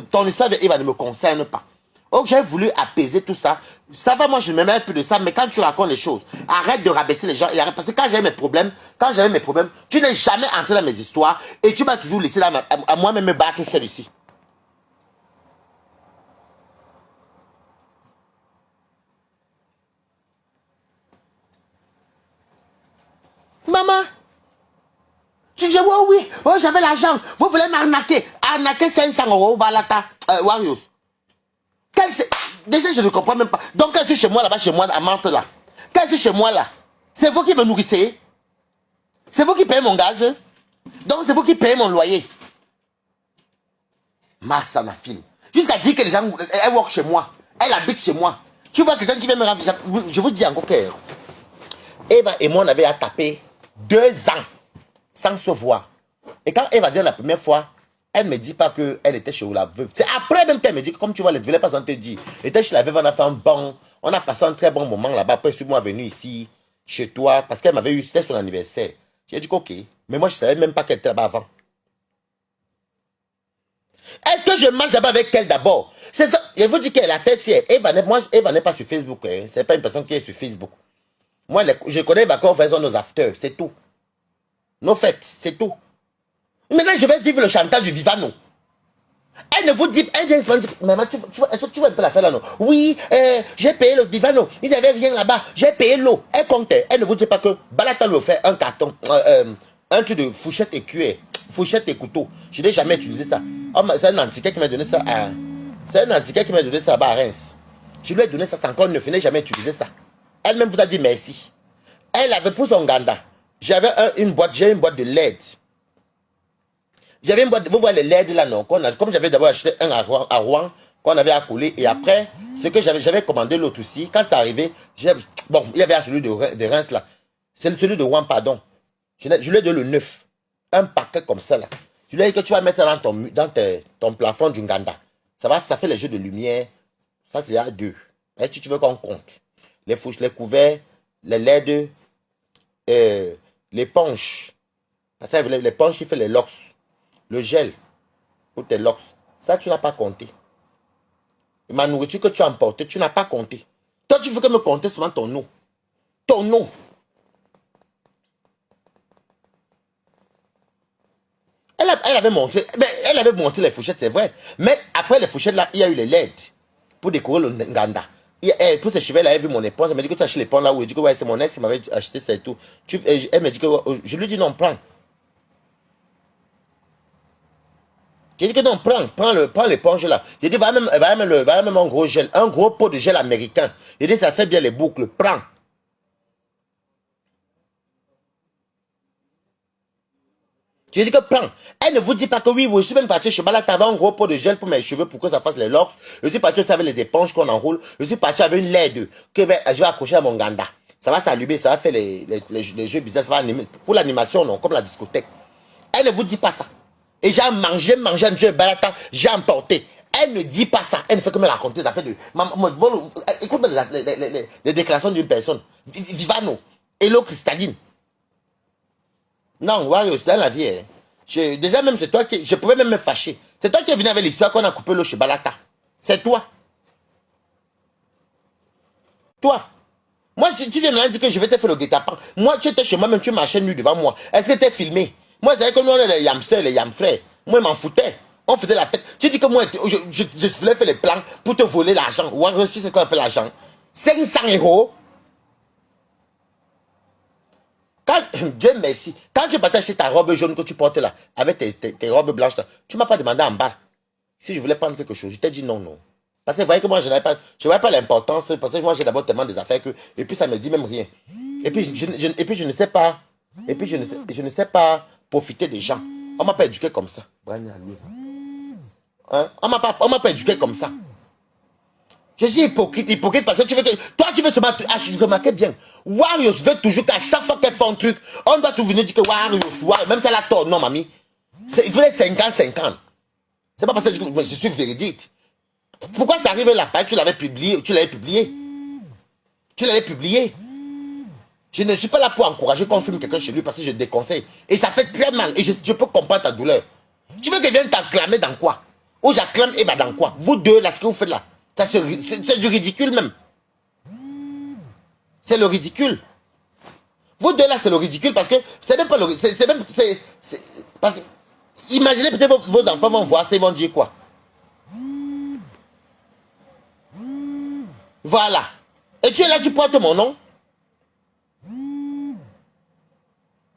ton histoire avec Eva ne me concerne pas. Donc j'ai voulu apaiser tout ça. Ça va, moi je me mets un peu de ça, mais quand tu racontes les choses, arrête de rabaisser les gens. Parce que quand j'avais mes problèmes, tu n'es jamais entré dans mes histoires et tu m'as toujours laissé là, à moi-même me battre tout seul ici. Maman, tu dis, oh oui, oh, j'avais l'argent, vous voulez m'arnaquer, arnaquer 500 euros, Balata, Warriors. Déjà, je ne comprends même pas. Donc, quand c'est chez moi là-bas, chez moi, à Mantes là, quand c'est chez moi là, c'est vous qui me nourrissez, c'est vous qui payez mon gaz, donc c'est vous qui payez mon loyer. Massa, ma fille. Jusqu'à dire que les gens, elle work chez moi, elle habite chez moi. Tu vois quelqu'un qui vient me rendre, je vous dis encore que Eva et moi, on avait à taper 2 ans sans se voir. Et quand Eva vient la première fois, elle ne me dit pas qu'elle était chez la veuve. C'est après même qu'elle me dit que, comme tu vois, elle ne voulait pas s'en te dire. Elle était chez la veuve, on a passé un très bon moment là-bas. Après, je suis moi venu ici, chez toi, parce qu'elle m'avait eu, c'était son anniversaire. J'ai dit ok, mais moi je ne savais même pas qu'elle était là-bas avant. Est-ce que je mange là-bas avec elle d'abord? C'est ça. Je vous dis qu'elle a fait si Eva n'est pas sur Facebook. Hein. Ce n'est pas une personne qui est sur Facebook. Moi, je connais Eva quand on faisait nos afters, c'est tout. Nos fêtes, c'est tout. Maintenant, je vais vivre le chantage du Vivano. Elle ne vous dit, elle vient me dire, maman, est-ce que tu vois un peu la faire là, non? Oui, j'ai payé le Vivano, il n'y avait rien là-bas, j'ai payé l'eau. Elle comptait, elle ne vous dit pas que Balata lui fait un carton, un truc de fourchette et cuillère, fourchette et couteau. Je n'ai jamais utilisé ça. Oh, c'est un antiquaire qui m'a donné ça à... C'est un antiquaire qui m'a donné ça à Reims. Je lui ai donné ça, c'est encore neuf, je n'ai jamais utilisé ça. Elle-même vous a dit merci. Elle avait pour son ganda. J'avais une boîte de LED. J'avais une boîte, vous voyez les LED là, non? Comme j'avais d'abord acheté un à Rouen, qu'on avait accoulé, et après, ce que j'avais commandé l'autre aussi, quand c'est arrivé, bon, il y avait celui de Reims là. C'est celui de Rouen, pardon. Je lui ai donné le 9. Un paquet comme ça là. Je lui ai dit que tu vas mettre dans ton plafond du Nganda. Ça fait les jeux de lumière. Ça, c'est à 2. Et si tu veux qu'on compte. Les fourches, les couverts, les LED, l'éponge. L'éponge qui fait les locks. Le gel pour tes locks. Ça, tu n'as pas compté. Et ma nourriture que tu as emportée, tu n'as pas compté. Toi, tu veux que me compter seulement ton eau. Ton eau. Elle avait montré les fourchettes, c'est vrai. Mais après les fourchettes, là, il y a eu les LED pour décorer le Nganda. Pour ses cheveux, là, elle a vu mon éponge. Elle m'a dit que tu as acheté l'éponge là où elle dit que ouais, c'est mon ex qui m'avait acheté ça et tout. Elle m'a dit que je lui dis non, prends. J'ai dit que non, prends l'éponge là. J'ai dit, va même un gros gel, un gros pot de gel américain. J'ai dit, ça fait bien les boucles, prends. J'ai dit que prends. Elle ne vous dit pas que oui, je suis même parti chez Balata, t'avais un gros pot de gel pour mes cheveux pour que ça fasse les locks. Je suis parti avec les éponges qu'on enroule. Je suis parti avec une LED que je vais accrocher à mon ganda. Ça va s'allumer, ça va faire les jeux bizarres, ça va animer. Pour l'animation, non, comme la discothèque. Elle ne vous dit pas ça. Et j'ai mangé un jeu Balata, j'ai emporté. Elle ne dit pas ça. Elle ne fait que me raconter des affaires de... Écoute les déclarations d'une personne. Vivano. Hello Cristalline. Non, Wario, c'est dans la vie. Hein. Déjà même, c'est toi qui... Je pouvais même me fâcher. C'est toi qui es venu avec l'histoire qu'on a coupé l'eau chez Balata. C'est toi. Toi. Moi, tu viens me dire que je vais te faire le guet-apens. Moi, tu étais chez moi, même tu marchais nu devant moi. Est-ce que tu es filmé? Moi, c'est que nous, on est les yamseurs, les yamfrères. Moi, je m'en foutais. On faisait la fête. Tu dis que moi, je voulais faire les plans pour te voler l'argent. Ou aussi, c'est quoi un peu l'argent? 500 euros. Quand, Dieu merci, quand tu partais acheter ta robe jaune que tu portes là, avec tes robes blanches là, tu ne m'as pas demandé en bas si je voulais prendre quelque chose. Je t'ai dit non, non. Parce que vous voyez que moi, je ne voyais pas l'importance, parce que moi, j'ai d'abord tellement des affaires que, et puis ça ne me dit même rien. Et puis, je ne sais pas, je ne sais pas profiter des gens. On ne m'a pas éduqué comme ça. Hein? On ne m'a pas éduqué comme ça. Je suis hypocrite parce que tu veux que... Toi, tu veux se mettre... Ah, je remarquais bien. Warriors veut toujours qu'à chaque fois qu'elle fait un truc, on doit tout venir dire que Warriors, même si elle a tort, non, mamie. Il faut être 50-50. C'est pas parce que je suis véridique. Pourquoi ça arrive là? Tu l'avais publié, Tu l'avais publié. Je ne suis pas là pour encourager qu'on filme quelqu'un chez lui parce que je déconseille. Et ça fait très mal. Et je peux comprendre ta douleur. Tu veux que je vienne t'acclamer dans quoi? Ou j'acclame Eva dans quoi? Vous deux, là, ce que vous faites là, c'est du ridicule même. C'est le ridicule. Vous deux là, c'est le ridicule parce que c'est même pas le ridicule. Parce que, imaginez peut-être vos enfants vont voir ça, ils vont dire quoi? Voilà. Et tu es là, tu portes mon nom.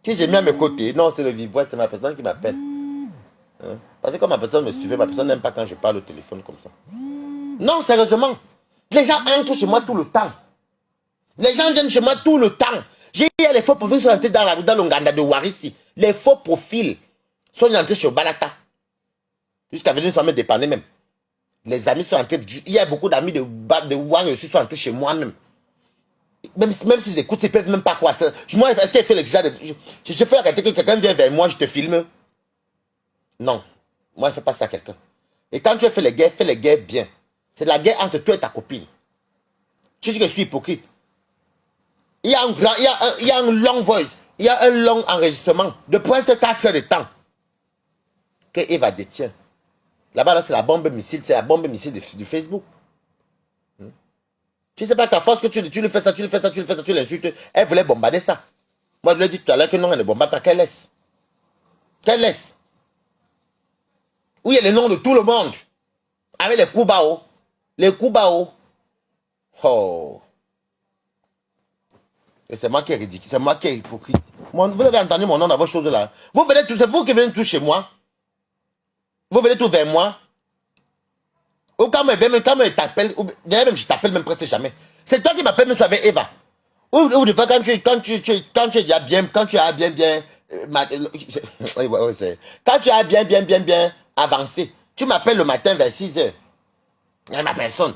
Qui j'ai mis à mes côtés. Non, c'est le vibrois, c'est ma personne qui m'appelle. Hein? Parce que comme ma personne me suivait, ma personne n'aime pas quand je parle au téléphone comme ça. Non, sérieusement. Les gens entrent chez moi tout le temps. Les gens viennent chez moi tout le temps. J'ai eu les faux profils sont entrés dans l'Onganda de Warisi. Les faux profils sont entrés chez Balata. Jusqu'à venir sans me dépendre même. Les amis sont entrés. Il y a beaucoup d'amis de Warisi qui sont entrés chez moi même. Même s'ils écoutent, ils ne peuvent même pas croire ça. Moi, est-ce qu'elle fait le genre de... Je fais arrêter que quelqu'un vient vers moi, je te filme. Non. Moi, je ne fais pas ça à quelqu'un. Et quand tu fais les guerres bien. C'est la guerre entre toi et ta copine. Tu dis que je suis hypocrite. Il y a un long voice. Il y a un long enregistrement de presque 4 heures de temps que Eva détient. Là-bas, là, c'est la bombe missile. C'est la bombe missile du Facebook. Tu ne sais pas qu'à force que tu le fais ça, tu l'insultes. Elle voulait bombarder ça. Moi, je lui ai dit tout à l'heure que non, elle ne bombarde pas. Qu'elle laisse. Qu'elle laisse. Où il y a les noms de tout le monde. Avec les coups bas haut. Les coups bas haut. Oh. Et c'est moi qui est ridicule. C'est moi qui est hypocrite. Vous avez entendu mon nom dans vos choses là. Vous venez tous, c'est vous qui venez tous chez moi. Vous venez tous vers moi. Ou quand je t'appelle, d'ailleurs même je t'appelle même presque jamais. C'est toi qui m'appelles même avec Eva. Ou des fois quand tu as bien, quand tu as bien, quand tu as bien avancé, tu m'appelles le matin vers 6 heures. Et ma personne,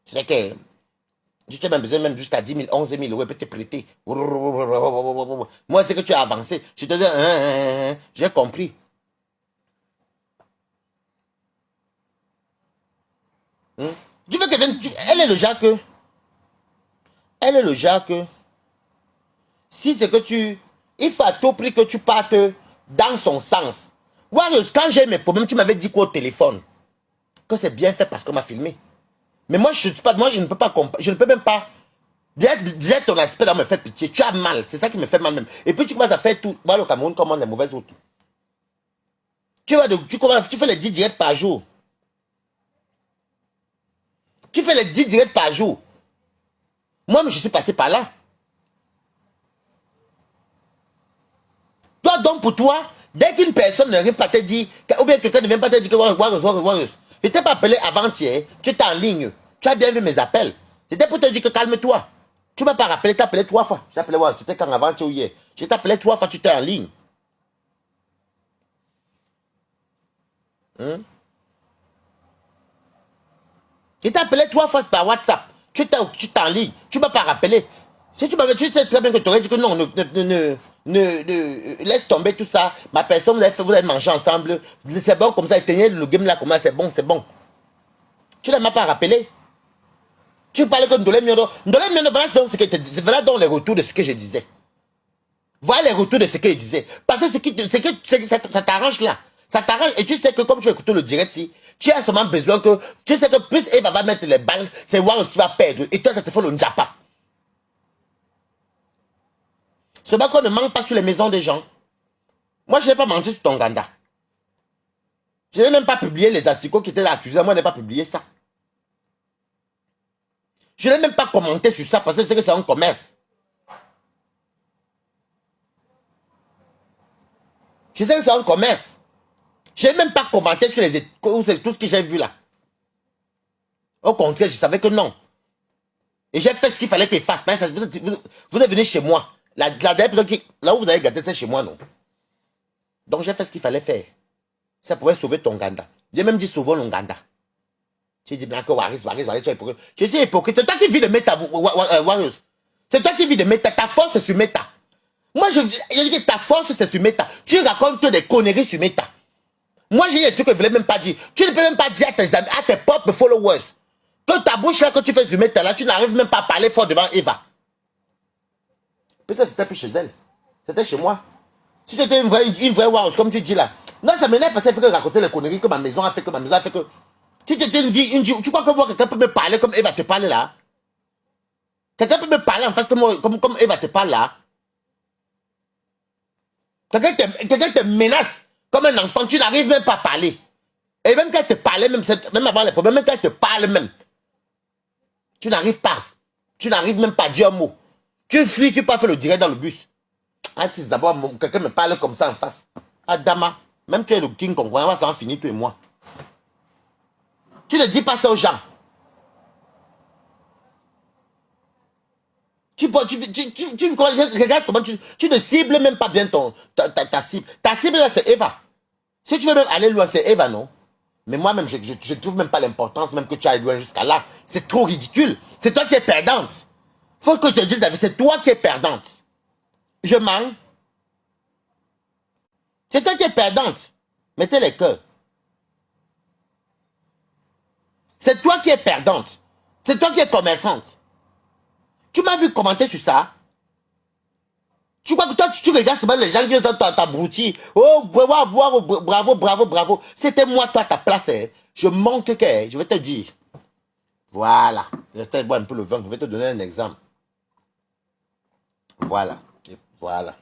c'est que tu as même besoin même jusqu'à 10 000, 11 000 euros, peut te prêter. Moi, c'est que tu as avancé. Je te dis, j'ai compris. Tu veux que elle est le genre que... Elle est le genre que... Si c'est que tu... Il faut à tout prix que tu partes dans son sens. Warriors, quand j'ai mes problèmes, tu m'avais dit quoi au téléphone? Que c'est bien fait parce qu'on m'a filmé. Mais moi, je ne peux pas... Je ne peux même pas... Déjà, ton aspect là me fait pitié. Tu as mal. C'est ça qui me fait mal même. Et puis tu commences à faire tout. Voilà, au Cameroun, comment les mauvaises routes. Tu fais les 10 directs par jour. Tu fais les 10 directs par jour. Moi, je suis passé par là. Toi, donc, pour toi, dès qu'une personne n'arrive pas à te dire, ou bien quelqu'un ne vient pas te dire que Warriors, je t'ai pas appelé avant-hier, tu étais en ligne, tu as bien vu mes appels. C'était pour te dire que calme-toi. Tu m'as pas rappelé, tu as appelé 3 fois. J'ai appelé, c'était quand avant-hier ou hier. Je t'ai appelé 3 fois, tu étais en ligne. Je t'ai appelé 3 fois par WhatsApp. Tu étais en ligne. Tu ne m'as pas rappelé. Si tu sais très bien que tu aurais dit que non, laisse tomber tout ça. Ma personne, vous avez mangé ensemble. C'est bon comme ça. Éteignez le game là, comme ça, c'est bon, c'est bon. Tu ne m'as pas rappelé. Tu parlais comme Ndolé Miondo. Ndolé Miondo, voilà donc les retours de ce que je disais. Voilà les retours de ce que je disais. Parce que ça t'arrange là. Ça t'arrange. Et tu sais que comme tu écoutes le direct, si, tu as seulement besoin que... Tu sais que plus Eva va mettre les balles, c'est Warriors qui va perdre. Et toi, ça te fait le njapa. Ce qu'on ne manque pas sur les maisons des gens. Moi, je n'ai pas menti sur ton ganda. Je n'ai même pas publié les asticots qui étaient là accusés. Moi, je n'ai pas publié ça. Je n'ai même pas commenté sur ça parce que c'est un commerce. Je sais que c'est un commerce. Je n'ai même pas commenté sur tout ce que j'ai vu là. Au contraire, je savais que non. Et j'ai fait ce qu'il fallait qu'il fasse. Vous êtes venu chez moi. Là où vous avez gâté, c'est chez moi, non? Donc j'ai fait ce qu'il fallait faire. Ça pouvait sauver ton ganda. J'ai même dit sauver mon ganda. Tu dis bien que Warriors, tu es hypocrite. Je suis hypocrite. C'est toi qui vis de méta, Warriors. C'est toi qui vis de méta. Ta force, c'est sur méta. Moi, je dis que ta force, c'est sur méta. Tu racontes des conneries sur méta. Moi, j'ai des trucs que je ne voulais même pas dire. Tu ne peux même pas dire à tes amis, à tes propres followers. Que ta bouche là, quand tu fais zoomer, là, tu n'arrives même pas à parler fort devant Eva. Peut-être c'était plus chez elle. C'était chez moi. Si tu étais une vraie Waros, comme tu dis là. Non, ça m'énerve parce qu'elle fait que raconter les conneries que ma maison a fait, que ma maison a fait que. Si tu étais tu crois que moi, quelqu'un peut me parler comme Eva te parle là? Quelqu'un peut me parler en face comme Eva te parle là? Quelqu'un te menace comme un enfant, tu n'arrives même pas à parler. Et même quand elle te parlait, même avant les problèmes, même quand elle te parle même, tu n'arrives pas. Tu n'arrives même pas à dire un mot. Tu fuis, tu peux pas faire le direct dans le bus. Ah, d'abord, quelqu'un me parle comme ça en face. Adama, même tu es le king Kong, ça va finir toi et moi. Tu ne dis pas ça aux gens. Regarde comment tu ne cibles même pas bien ta cible. Ta cible là, c'est Eva. Si tu veux même aller loin, c'est Eva, non? Mais moi-même, je ne trouve même pas l'importance même que tu ailles loin jusqu'à là. C'est trop ridicule. C'est toi qui es perdante. Faut que je te dise la vérité, c'est toi qui es perdante. Je mens. C'est toi qui es perdante. Mettez les cœurs. C'est toi qui es perdante. C'est toi qui es commerçante. Tu m'as vu commenter sur ça? Tu crois que toi, tu regardes seulement les gens qui viennent dans ta broutille. Oh, bravo, bravo, bravo. C'était moi, toi, ta place. Hein. Je montre que, je vais te dire. Voilà. Je vais te boire un peu le vin. Je vais te donner un exemple. Voilà. Et voilà.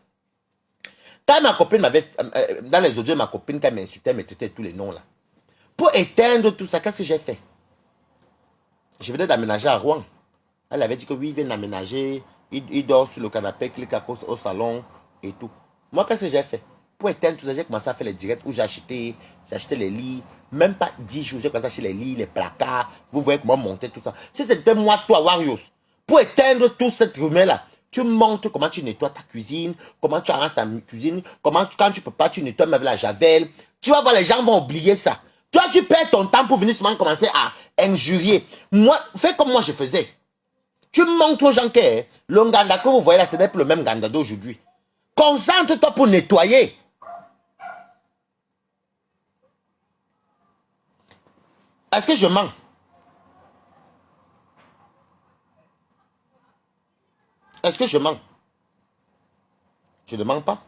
Quand ma copine m'avait... dans les audios, ma copine, quand elle m'insultait, elle me traitait tous les noms là. Pour éteindre tout ça, qu'est-ce que j'ai fait? Je venais d'aménager à Rouen. Elle avait dit que oui, il vient d'aménager. Il dort sur le canapé, clique au salon et tout. Moi, qu'est-ce que j'ai fait? Pour éteindre tout ça, j'ai commencé à faire les directs où j'ai acheté les lits. Même pas 10 jours, j'ai commencé à acheter les lits, les placards. Vous voyez comment monter tout ça. Si c'était moi, toi, Warriors, pour éteindre toute cette rumeur-là, tu montres comment tu nettoies ta cuisine, comment tu arranges ta cuisine, comment quand tu peux pas, tu nettoies même avec la javel. Tu vas voir, les gens vont oublier ça. Toi, tu perds ton temps pour venir souvent commencer à injurier. Moi, fais comme moi je faisais. Tu montres aux gens que le Nganda que vous voyez là, ce n'est plus le même Nganda d'aujourd'hui. Concentre-toi pour nettoyer. Est-ce que je mens? Est-ce que je mens? Je ne mens pas.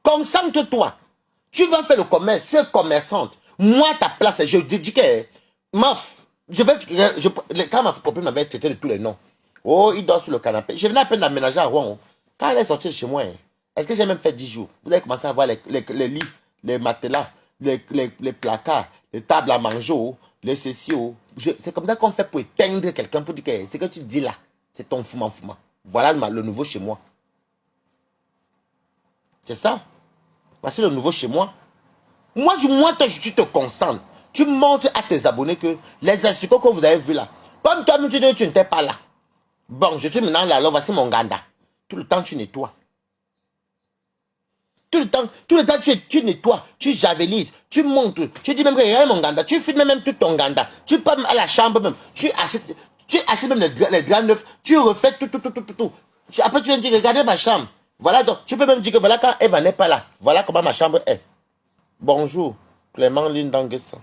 Concentre-toi. Tu vas faire le commerce. Tu es commerçante. Moi, ta place, je dis que... Quand ma copine m'avait traité de tous les noms. Oh, il dort sur le canapé. Je venais à peine d'aménager à Rouen. Quand elle est sortie de chez moi, est-ce que j'ai même fait 10 jours? Vous avez commencé à voir les lits, les matelas, les placards, les tables à manger, les ceci. C'est comme ça qu'on fait pour éteindre quelqu'un, pour dire que ce que tu dis là, c'est ton fumant. Voilà le nouveau chez moi. C'est ça. Voici le nouveau chez moi. Moi, tu te concentres. Tu montres à tes abonnés que les assurances que vous avez vus là, comme toi, tu dis que tu n'étais pas là. Bon, je suis maintenant là, alors voici mon ganda. Tout le temps, tu nettoies. Tout le temps, tu nettoies, tu javelises, tu montres. Tu dis même que regarde mon ganda, tu filmes même tout ton ganda. Tu pars à la chambre même, tu achètes même les draps neufs, tu refais tout. Après, tu viens dire, regardez ma chambre. Voilà, donc, tu peux même dire que voilà quand Eva n'est pas là. Voilà comment ma chambre est. Bonjour, Clément Lindanguessa.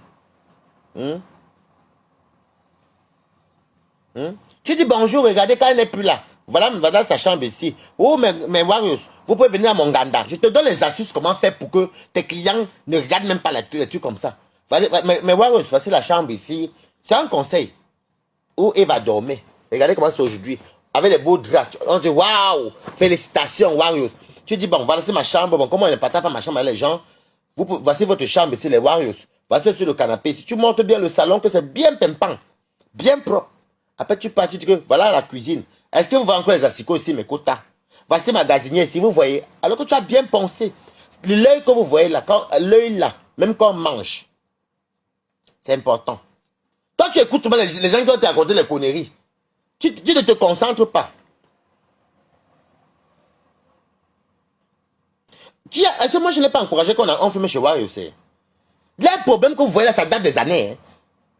Tu dis bonjour, regardez quand elle n'est plus là. Voilà sa chambre ici. Oh, mais Warriors, vous pouvez venir à mon ganda. Je te donne les astuces comment faire pour que tes clients ne regardent même pas les trucs comme ça. Mais Warriors, voici la chambre ici. C'est un conseil. Où elle va dormir. Regardez comment c'est aujourd'hui. Avec les beaux draps. On dit waouh, félicitations Warriors. Tu dis bon, voilà c'est ma chambre. Bon, comment on ne partage pas ma chambre avec les gens? Voici votre chambre ici, les Warriors. Voici sur le canapé. Si tu montres bien le salon, que c'est bien pimpant, bien propre. Après, tu pars, tu dis que voilà la cuisine. Est-ce que vous voyez encore les asticots ici, mes quotas? Voici ma gazinière ici, vous voyez. Alors que tu as bien pensé. L'œil que vous voyez là, l'œil là, même quand on mange, c'est important. Toi, tu écoutes les gens qui vont te raconter les conneries. Tu ne te concentres pas. Est-ce que moi, je n'ai pas encouragé qu'on fume chez Warriors? Les problèmes que vous voyez là, ça date des années. Hein.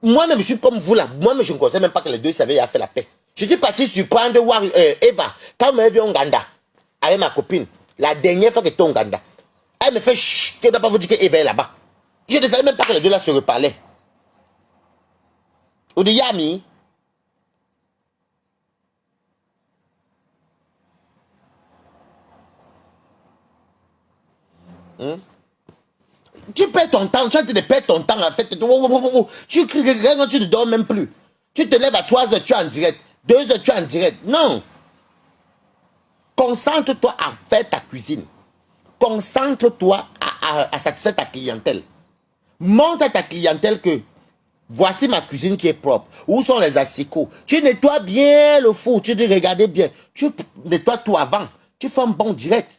Moi-même, je suis comme vous là. Moi-même, je ne conseille même pas que les deux savaient à faire la paix. Je suis parti surprendre Eva. Quand elle m'a vu en Ouganda, avec ma copine, la dernière fois que j'étais en Ouganda, elle me fait chut, tu ne dois pas vous dire que Eva est là-bas. Je ne savais même pas que les deux là se reparlaient. Ou de Yami. Tu perds ton temps, tu es en train de perdre ton temps en fait. Tu ne dors même plus. Tu te lèves à 3 heures, tu es en direct. 2 heures, tu es en direct. Non. Concentre-toi à faire ta cuisine. Concentre-toi à satisfaire ta clientèle. Montre à ta clientèle que voici ma cuisine qui est propre. Où sont les asticots? Tu nettoies bien le four. Tu dis regardez bien. Tu nettoies tout avant. Tu fais un bon direct.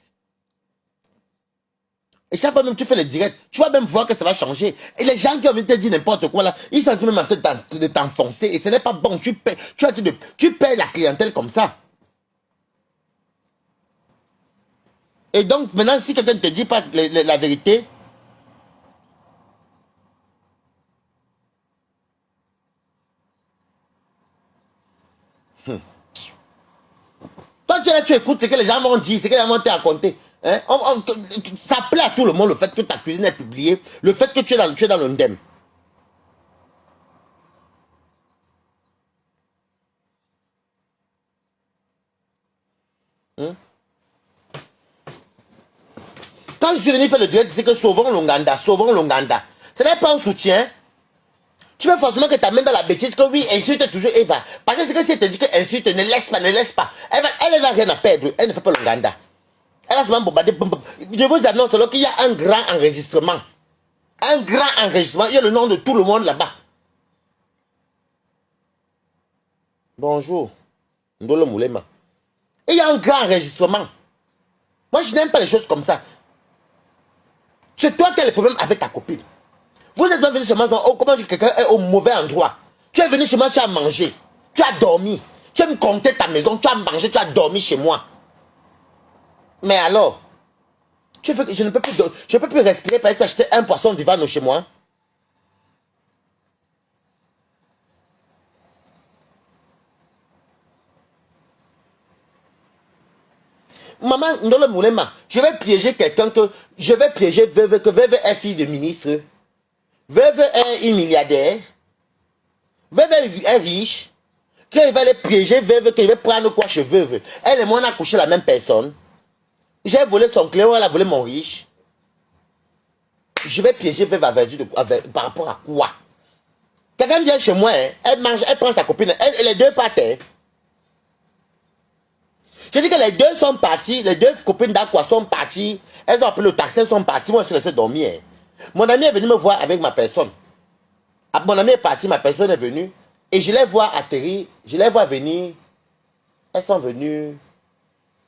Et chaque fois même tu fais le direct, tu vas même voir que ça va changer. Et les gens qui ont envie de te dire n'importe quoi là, ils sont même en train de t'enfoncer. Et ce n'est pas bon. Tu perds la clientèle comme ça. Et donc maintenant, si quelqu'un ne te dit pas la vérité, toi tu es là, tu écoutes ce que les gens vont dire, ce que les gens vont te raconter. Hein? Ça plaît à tout le monde le fait que ta cuisine est publiée, le fait que tu es dans le ndem. Hein? Quand je suis venu faire le direct, c'est que sauvons l'Ouganda, sauvons l'Ouganda. Ce n'est pas un soutien. Tu veux forcément que tu amènes dans la bêtise que oui, insulte toujours Eva. Parce que c'est que si elle te dit que insulte, ne laisse pas, ne laisse pas. Elle n'a rien à perdre, elle ne fait pas l'Ouganda. Elle a seulement bombardé. Je vous annonce alors qu'il y a un grand enregistrement. Un grand enregistrement. Il y a le nom de tout le monde là-bas. Bonjour. Ndolo Moulema. Et il y a un grand enregistrement. Moi, je n'aime pas les choses comme ça. C'est toi qui as le problème avec ta copine. Vous êtes pas venu chez moi, oh, comment quelqu'un est au mauvais endroit. Tu es venu chez moi, tu as mangé. Tu as dormi. Tu as me compté ta maison, tu as mangé, tu as dormi chez moi. Mais alors, je ne peux plus respirer parce que tu as acheté un poisson vivant chez moi. Maman, Ndolo Moulema, je vais piéger quelqu'un que... Je vais piéger Veuve, que Veuve est fille de ministre. Veuve est une milliardaire. Veuve est riche. Qu'il va les piéger Veuve, qu'il va prendre quoi chez Veuve. Elle et moi, on a couché la même personne. J'ai volé son clé, elle a volé mon riche. Je vais piéger Veuve par rapport à quoi? Quelqu'un vient chez moi, hein, elle mange, elle prend sa copine, les deux partent. Hein. Je dis que les deux sont partis, les deux copines d'Aqua sont parties. Elles ont appelé le taxi, elles sont parties, moi je suis resté dormir. Hein. Mon ami est venu me voir avec ma personne. Mon ami est parti, ma personne est venue. Et je les vois atterrir, je les vois venir. Elles sont venues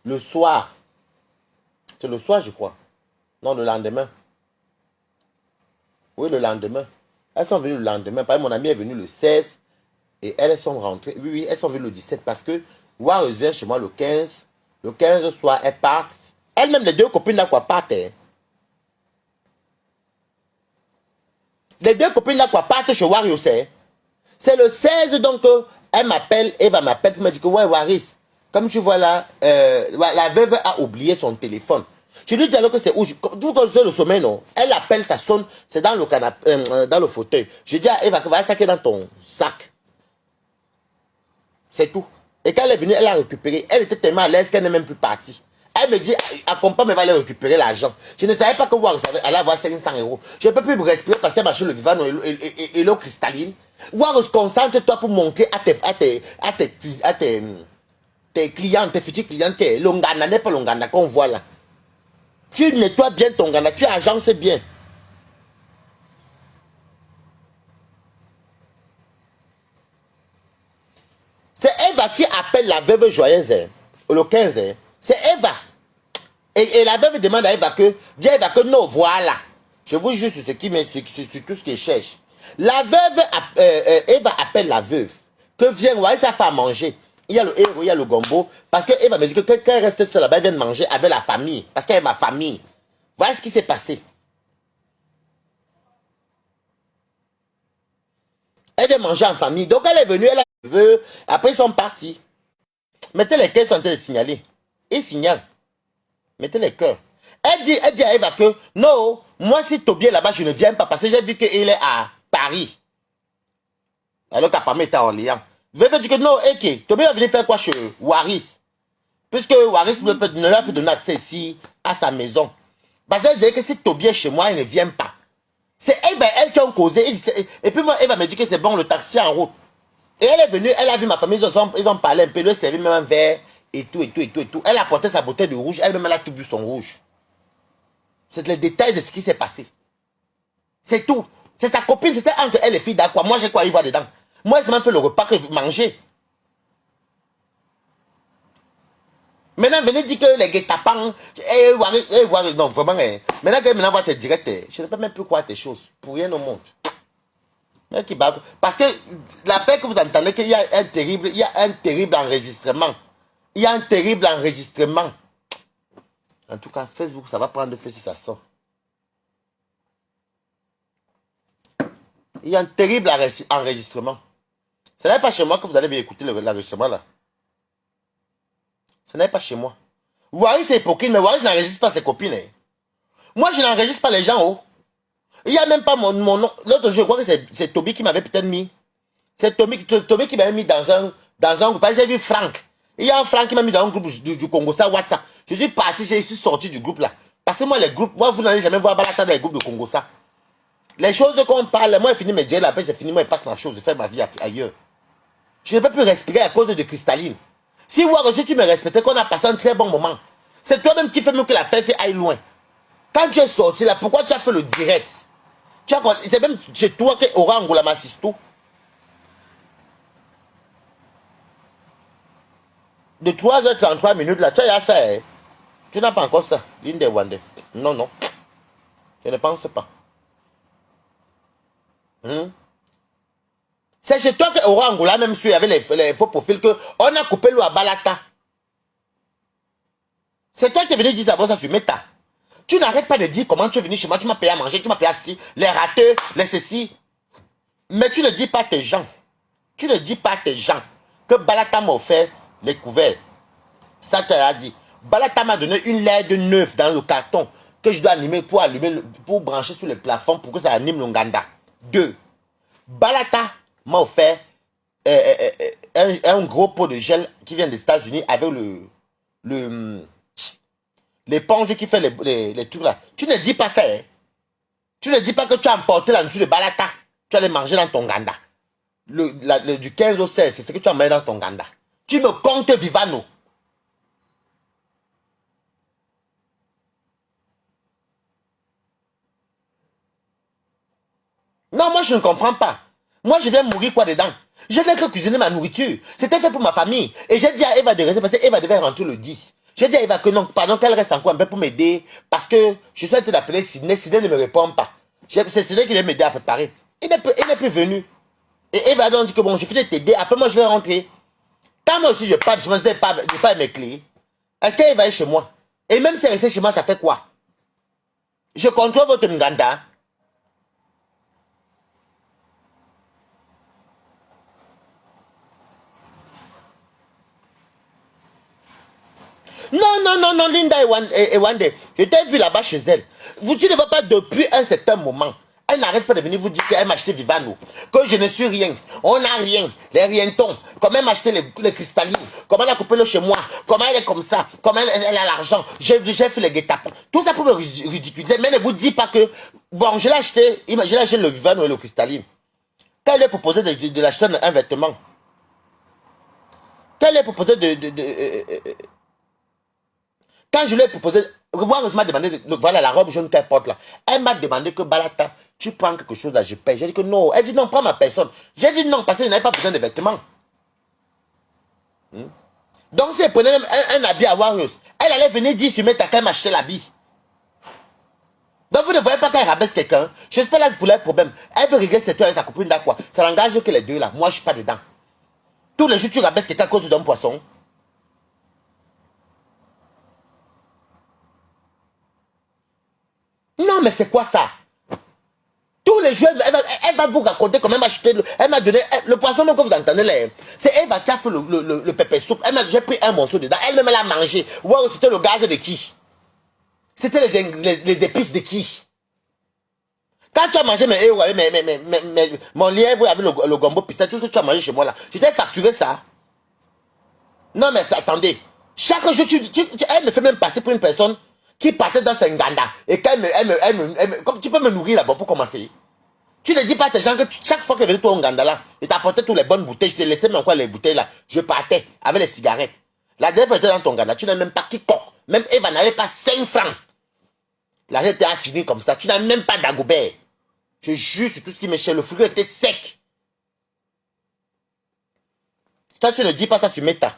le soir. C'est le soir, je crois. Non, le lendemain. Oui, le lendemain. Elles sont venues le lendemain. Par exemple, mon ami est venu le 16. Et elles sont rentrées. Oui, oui, elles sont venues le 17 parce que War vient chez moi le 15. Le 15 soir, elles partent. Elles-mêmes, les deux copines d'Aqua partent. Hein. Les deux copines d'Aqua partent chez Wario, c'est. C'est le 16, donc, elle m'appelle, Eva m'appelle, elle me dit que, ouais, Waris, comme tu vois là, la veuve a oublié son téléphone. Je lui dis alors que c'est où, vous connaissez le sommeil, non? Elle appelle, ça sonne, c'est dans le canapé, dans le fauteuil. Je dis à Eva que va saquer dans ton sac. C'est tout. Et quand elle est venue, elle a récupéré. Elle était tellement à l'aise qu'elle n'est même plus partie. Elle me dit, accompagne, elle va aller récupérer l'argent. Je ne savais pas que War allait avoir 500 €. Je ne peux plus me respirer parce qu'elle m'a acheté le vivant et l'eau cristalline. War, concentre-toi pour montrer à tes clients, tes futurs clients, que l'Ongana n'est pas l'Ongana qu'on voit là. Tu nettoies bien ton Ghana, tu agences bien. C'est Eva qui appelle la veuve joyeuse, hein, le 15. Hein. C'est Eva. Et la veuve demande à Eva que, dis à Eva que non, voilà. Je vous jure sur tout ce qu'elle cherche. La veuve, Eva appelle la veuve. Que viens, ouais, ça fait à manger. Il y a le héros, il y a le gombo. Parce que Eva me dit que quand elle reste seule là-bas, elle vient de manger avec la famille. Parce qu'elle est ma famille. Voilà ce qui s'est passé. Elle vient manger en famille. Donc elle est venue, elle a veut. Après ils sont partis. Mettez les cœurs, ils sont en train de signaler. Ils signalent. Mettez les cœurs. Elle dit à Eva que non, moi si Toby est là-bas, je ne viens pas parce que j'ai vu qu'il est à Paris. Alors qu'Apamé était à Orléans. Veut dire que non, ok, Toby va venir faire quoi chez Waris? Puisque Waris ne leur a plus donné accès ici à sa maison. Parce qu'elle dit que si Toby est chez moi, il ne vient pas. C'est elle qui a causé. Et puis moi, elle va me dire que c'est bon, le taxi en route. Et elle est venue, elle a vu ma famille, ils ont parlé un peu, elle a servi même un verre, et tout. Elle a porté sa bouteille de rouge, elle-même elle a tout bu son rouge. C'est le détail de ce qui s'est passé. C'est tout. C'est sa copine, c'était entre elle et fille d'accord. Moi, j'ai quoi y voir dedans. Moi, elle m'a fait le repas que vous mangez. Maintenant, venez dire que les guet-apens, non, vraiment, maintenant que maintenant, voir tes directs, je ne peux même plus croire tes choses. Pour rien au monde. Parce que l'affaire que vous entendez, qu'il y a un terrible enregistrement. Il y a un terrible enregistrement. En tout cas, Facebook, ça va prendre feu si ça sort. Il y a un terrible enregistrement. Ce n'est pas chez moi que vous allez écouter l'enregistrement là. Ce n'est pas chez moi. Waris c'est hypocrite, mais Waris n'enregistre pas ses copines. Hein. Moi, je n'enregistre pas les gens. Oh. Il n'y a même pas mon nom. L'autre jour, je crois que c'est Toby qui m'avait peut-être mis. C'est Toby qui m'avait mis dans un groupe. J'ai vu Franck. Il y a un Franck qui m'a mis dans un groupe du Congo, ça WhatsApp. Je suis parti, je suis sorti du groupe là. Parce que moi, les groupes, moi, vous n'allez jamais voir Balata dans les groupes de Congo, ça. Les choses qu'on parle, moi, je finis mes dieux, après, j'ai fini, moi, je passe ma chose, je fais ma vie ailleurs. Je ne peux plus respirer à cause de cristalline. Si tu me respectais, qu'on a passé un très bon moment, c'est toi-même qui fais même que la fête aille loin. Quand tu es sorti là, pourquoi tu as fait le direct? C'est même chez toi que Oran Angola m'assiste tout. De 3h33 minutes là, tu as ça. Hein? Tu n'as pas encore ça, l'une des Wandais. Non, non. Je ne pense pas. C'est chez toi que Oran Angola, même si il y avait les faux profils, qu'on a coupé l'eau à Balata. C'est toi qui es venu dire d'abord ça sur Meta. Tu n'arrêtes pas de dire comment tu es venu chez moi, tu m'as payé à manger, tu m'as payé assis, les rateux, les ceci. Mais tu ne dis pas à tes gens. Tu ne dis pas à tes gens que Balata m'a offert les couverts. Ça, tu as dit. Balata m'a donné une LED neuve dans le carton que je dois allumer pour brancher sur le plafond pour que ça anime l'Onganda. 2. Balata m'a offert un gros pot de gel qui vient des États-Unis avec l'éponge qui fait les trucs là. Tu ne dis pas ça, hein. Tu ne dis pas que tu as emporté la nourriture de Balata. Tu allais manger dans ton ganda. Du 15 au 16, c'est ce que tu as mis dans ton ganda. Tu me comptes Vivano. Non, moi je ne comprends pas. Moi je viens mourir quoi dedans? Je n'ai que cuisiner ma nourriture. C'était fait pour ma famille. Et j'ai dit à Eva de rester parce qu'Eva devait rentrer le 10. J'ai dit à Eva que non, pardon, qu'elle reste encore un peu pour m'aider. Parce que je suis en train d'appeler Sidney. Sidney ne me répond pas. C'est Sidney qui vient m'aider à préparer. Il n'est plus venu. Et Eva donc dit que bon, je finis de t'aider. Après moi je vais rentrer. Quand moi aussi je pars, je n'ai pas mes clés. Est-ce qu'elle va aller chez moi? Et même si elle reste chez moi, ça fait quoi? Je contrôle votre Nganda. Non, Linda et Wande. Je t'ai vu là-bas chez elle. Tu ne vois pas depuis un certain moment. Elle n'arrête pas de venir vous dire qu'elle m'a acheté Vivano. Que je ne suis rien. On n'a rien. Les rientons. Comment elle m'a acheté les cristallines. Comment elle a coupé le chez moi. Comment elle est comme ça. Comment elle a l'argent. J'ai fait les guet-apens. Tout ça pour me ridiculiser. Mais ne vous dis pas que... Bon, je l'ai acheté. J'ai acheté le Vivano et le cristalline. Quand elle est proposé de l'acheter un vêtement. Quand elle est proposé quand je lui ai proposé, moi, elle m'a demandé, voilà la robe jaune qu'elle porte là. Elle m'a demandé que Balata, tu prends quelque chose là, je paye. J'ai dit que non. Elle dit non, prends ma personne. J'ai dit non, parce qu'elle n'avait pas besoin de vêtements. Donc, si elle prenait même un habit à Warriors, elle allait venir dire sur Meta qu'elle m'achetait l'habit. Donc, vous ne voyez pas qu'elle rabaisse quelqu'un. Je ne sais pas là pour le problème. Elle veut régler cette heure avec sa copine d'accord. Ça n'engage que les deux là. Moi, je ne suis pas dedans. Tous les jours, tu rabaisses quelqu'un à cause d'un poisson. Non, mais c'est quoi ça? Tous les jours, elle va vous raconter comment elle m'a acheté, elle m'a donné, le poisson même que vous entendez là, c'est Eva qui a fait le pépé soupe, j'ai pris un morceau dedans, elle-même l'a mangé. Wow, c'était le gaz de qui? C'était les épices de qui? Quand tu as mangé mes héros, mon lièvre avec le gombo pistache, tout ce que tu as mangé chez moi là, je t'ai facturé ça. Non mais attendez, chaque jour, elle me fait même passer pour une personne qui partait dans un ganda. Et quand comme tu peux me nourrir là-bas pour commencer. Tu ne dis pas à tes gens que chaque fois que venais toi au ganda là, je t'apportais toutes les bonnes bouteilles, je te laissais même quoi les bouteilles là. Je partais avec les cigarettes. La dernière fois que j'étais dans ton ganda, tu n'as même pas quiconque. Même Eva n'avait pas 5 francs. L'argent était fini comme ça. Tu n'as même pas d'agobert. Je jure sur tout ce qui m'échait. Le frigo était sec. Toi, tu ne dis pas ça sur Meta.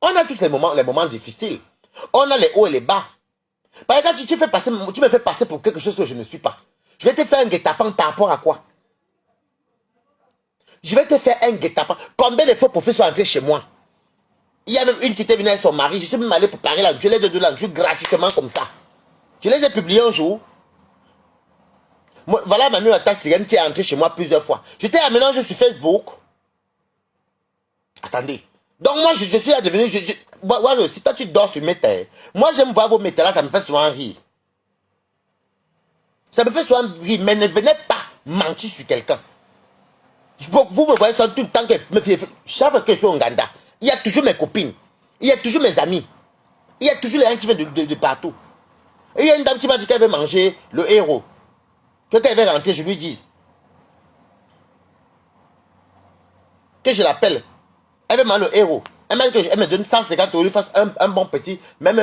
On a tous les moments difficiles. On a les hauts et les bas. Par exemple, tu me fais passer pour quelque chose que je ne suis pas. Je vais te faire un guet-apens par rapport à quoi? Je vais te faire un guet-apens. Combien de faux profils sont entrés chez moi? Il y a même une qui était venue avec son mari. Je suis même allé préparer la gelée de l'anjou gratuitement comme ça. Je les ai publiés un jour. Voilà ma mère ta sirène qui est entrée chez moi plusieurs fois. J'étais à mélanger sur Facebook. Attendez. Donc moi je suis devenu... Ouais, si toi tu dors sur Meta, moi j'aime voir vos Meta là, ça me fait souvent rire. Ça me fait souvent rire, mais ne venez pas mentir sur quelqu'un. Vous me voyez ça tout le temps que... Chaque fois que je suis au Nganda, il y a toujours mes copines. Il y a toujours mes amis. Il y a toujours les gens qui viennent de partout. Et il y a une dame qui m'a dit qu'elle veut manger le héros. Que quand elle va rentrer, je lui dis. Que je l'appelle. Elle veut manger le héros. Elle m'a dit qu'elle me donne 150 euros, lui fasse un bon petit, même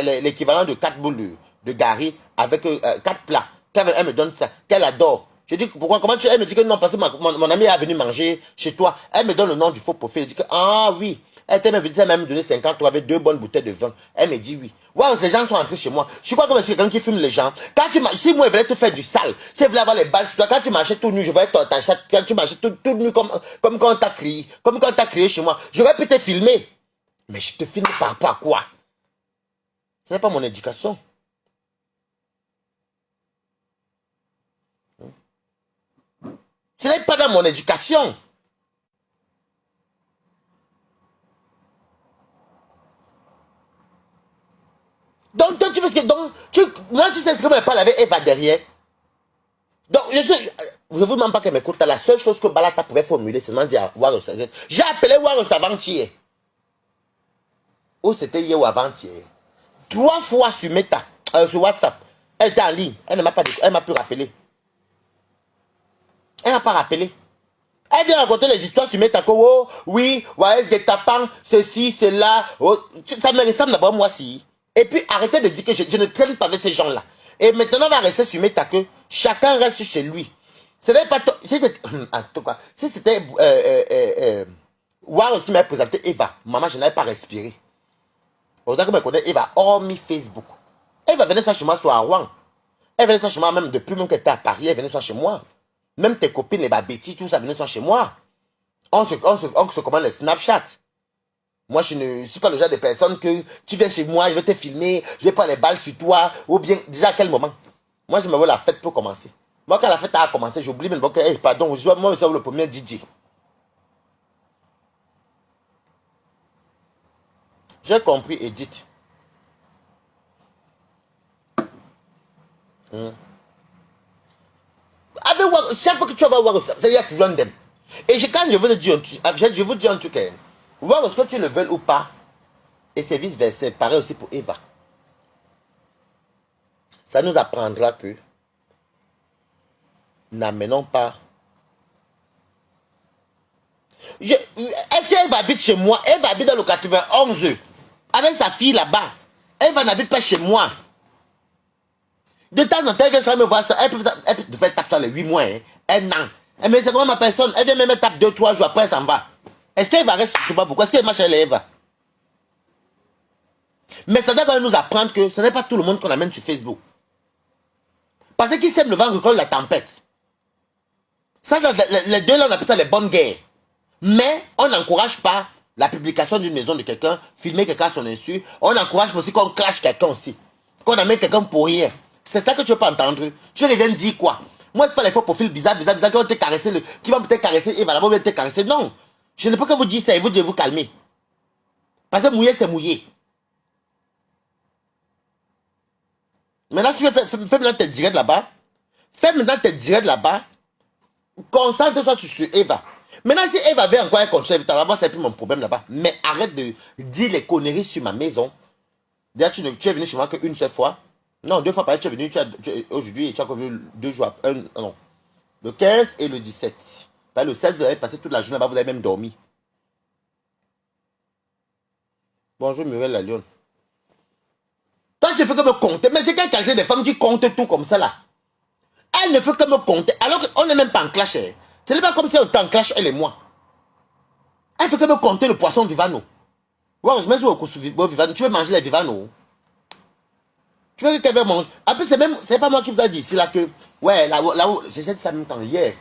l'équivalent de 4 boules de gari avec 4 plats. Elle me donne ça, qu'elle adore. Je dis pourquoi, comment tu... Elle me dit que non, parce que mon ami est venu manger chez toi. Elle me donne le nom du faux profil. Elle dit que, ah oui. Elle était même venue, elle m'a même donné 50 euros avec 2 bonnes bouteilles de vin. Elle me dit oui. Waouh, les gens sont entrés chez moi. Je crois que c'est quelqu'un qui filme les gens. Si moi, je voulais te faire du sale, si je voulais avoir les balles sur toi, quand tu marchais tout nu, je voyais ta chatte, quand tu marchais tout nu comme quand t'as crié, comme quand t'as crié chez moi, j'aurais pu te filmer. Mais je te filme par rapport à quoi? Ce n'est pas mon éducation. Ce n'est pas dans mon éducation. Donc, toi, tu veux que... Donc, moi, tu sais ce que me parle avec Eva derrière. Donc, je ne vous demande pas qu'elle m'écoute. La seule chose que Balata pouvait formuler, c'est de dire à Waros. J'ai appelé Waros avant-hier. Ou c'était hier ou avant-hier. 3 fois sur Meta, sur WhatsApp. Elle était en ligne. Elle ne m'a pas dit, elle m'a plus rappelé. Elle ne m'a pas rappelé. Elle vient raconter les histoires sur Meta. Oh, oui, ouais, est-ce que tapant, ceci, cela. Oh, ça me ressemble d'abord, moi, si. Et puis, arrêtez de dire que je ne traîne pas avec ces gens-là. Et maintenant, on va rester sur Meta que chacun reste chez lui. Ce n'est pas... En tout cas, si c'était... Waros qui m'a présenté Eva, maman, je n'avais pas respiré. Autant que je me connais Eva, hormis Facebook. Eva venait ça chez moi soit à Rouen. Elle venait ça chez moi même depuis même qu'elle était à Paris, elle venait ça chez moi. Même tes copines, les babettis, tout ça venait ça chez moi. On se commande les Snapchat. Moi, je ne suis pas le genre de personne que tu viens chez moi, je vais te filmer, je vais prendre les balles sur toi, ou bien, déjà à quel moment? Moi, je me vois la fête pour commencer. Moi, quand la fête a commencé, j'oublie même que, hey, pardon, moi, je suis le premier DJ. J'ai compris, Edith. Chaque fois que tu vas voir ça, il y a toujours un dem. Et quand je veux te dire, je vous dis en tout cas, voir ce que tu le veux ou pas, et c'est vice versa, pareil aussi pour Eva. Ça nous apprendra que n'amenons pas. Est-ce qu'elle habite chez moi? Elle va habiter dans le 91 avec sa fille là-bas. Elle n'habite pas chez moi. De temps en temps, elle me voit ça. Elle peut faire taper ça les 8 mois, hein, 1 an. Mais c'est comment ma personne? Elle vient même taper 2-3 jours après, elle s'en va. Est-ce qu'elle va rester chez moi? Pourquoi? Est-ce qu'elle marche avec Eva? Mais ça doit nous apprendre que ce n'est pas tout le monde qu'on amène sur Facebook. Parce qu'ils sème le vent recolle la tempête. Ça, les deux là, on appelle ça les bonnes guerres. Mais on n'encourage pas la publication d'une maison de quelqu'un, filmer quelqu'un à son insu. On encourage aussi qu'on clash quelqu'un aussi. Qu'on amène quelqu'un pour rien. C'est ça que tu veux pas entendre. Tu reviens dire quoi? Moi, c'est pas les faux profils bizarres qui vont te caresser, qui vont peut-être caresser et va là-bas te caresser. Non. Je ne peux que vous dire ça et vous devez vous calmer. Parce que mouiller, c'est mouiller. Maintenant, tu fais tes directs là-bas. Fais maintenant tes directs là-bas. Concentre-toi sur Eva. Maintenant, si Eva veut encore un contrôle, évidemment, c'est plus mon problème là-bas. Mais arrête de dire les conneries sur ma maison. Déjà, tu es venu chez moi qu'une seule fois. Non, 2 fois pareil, tu es venu aujourd'hui et tu as convenu 2 jours. Non. Le 15 et le 17. Le 16, vous avez passé toute la journée là-bas, vous avez même dormi. Bonjour Muriel la Lyon. Toi, tu fais que me compter. Mais c'est quelle qualité de femme qui compte tout comme ça là? Elle ne fait que me compter. Alors qu'on n'est même pas en clash. Hein. Ce n'est pas comme si on était en clash, elle et moi. Elle fait que me compter le poisson vivano. Ouais, je mets sur le vivano. Tu veux manger les vivano? Tu veux que quelqu'un mange? Après, c'est pas moi qui vous a dit ici là que. Ouais, là où j'ai dit ça en même temps. Hier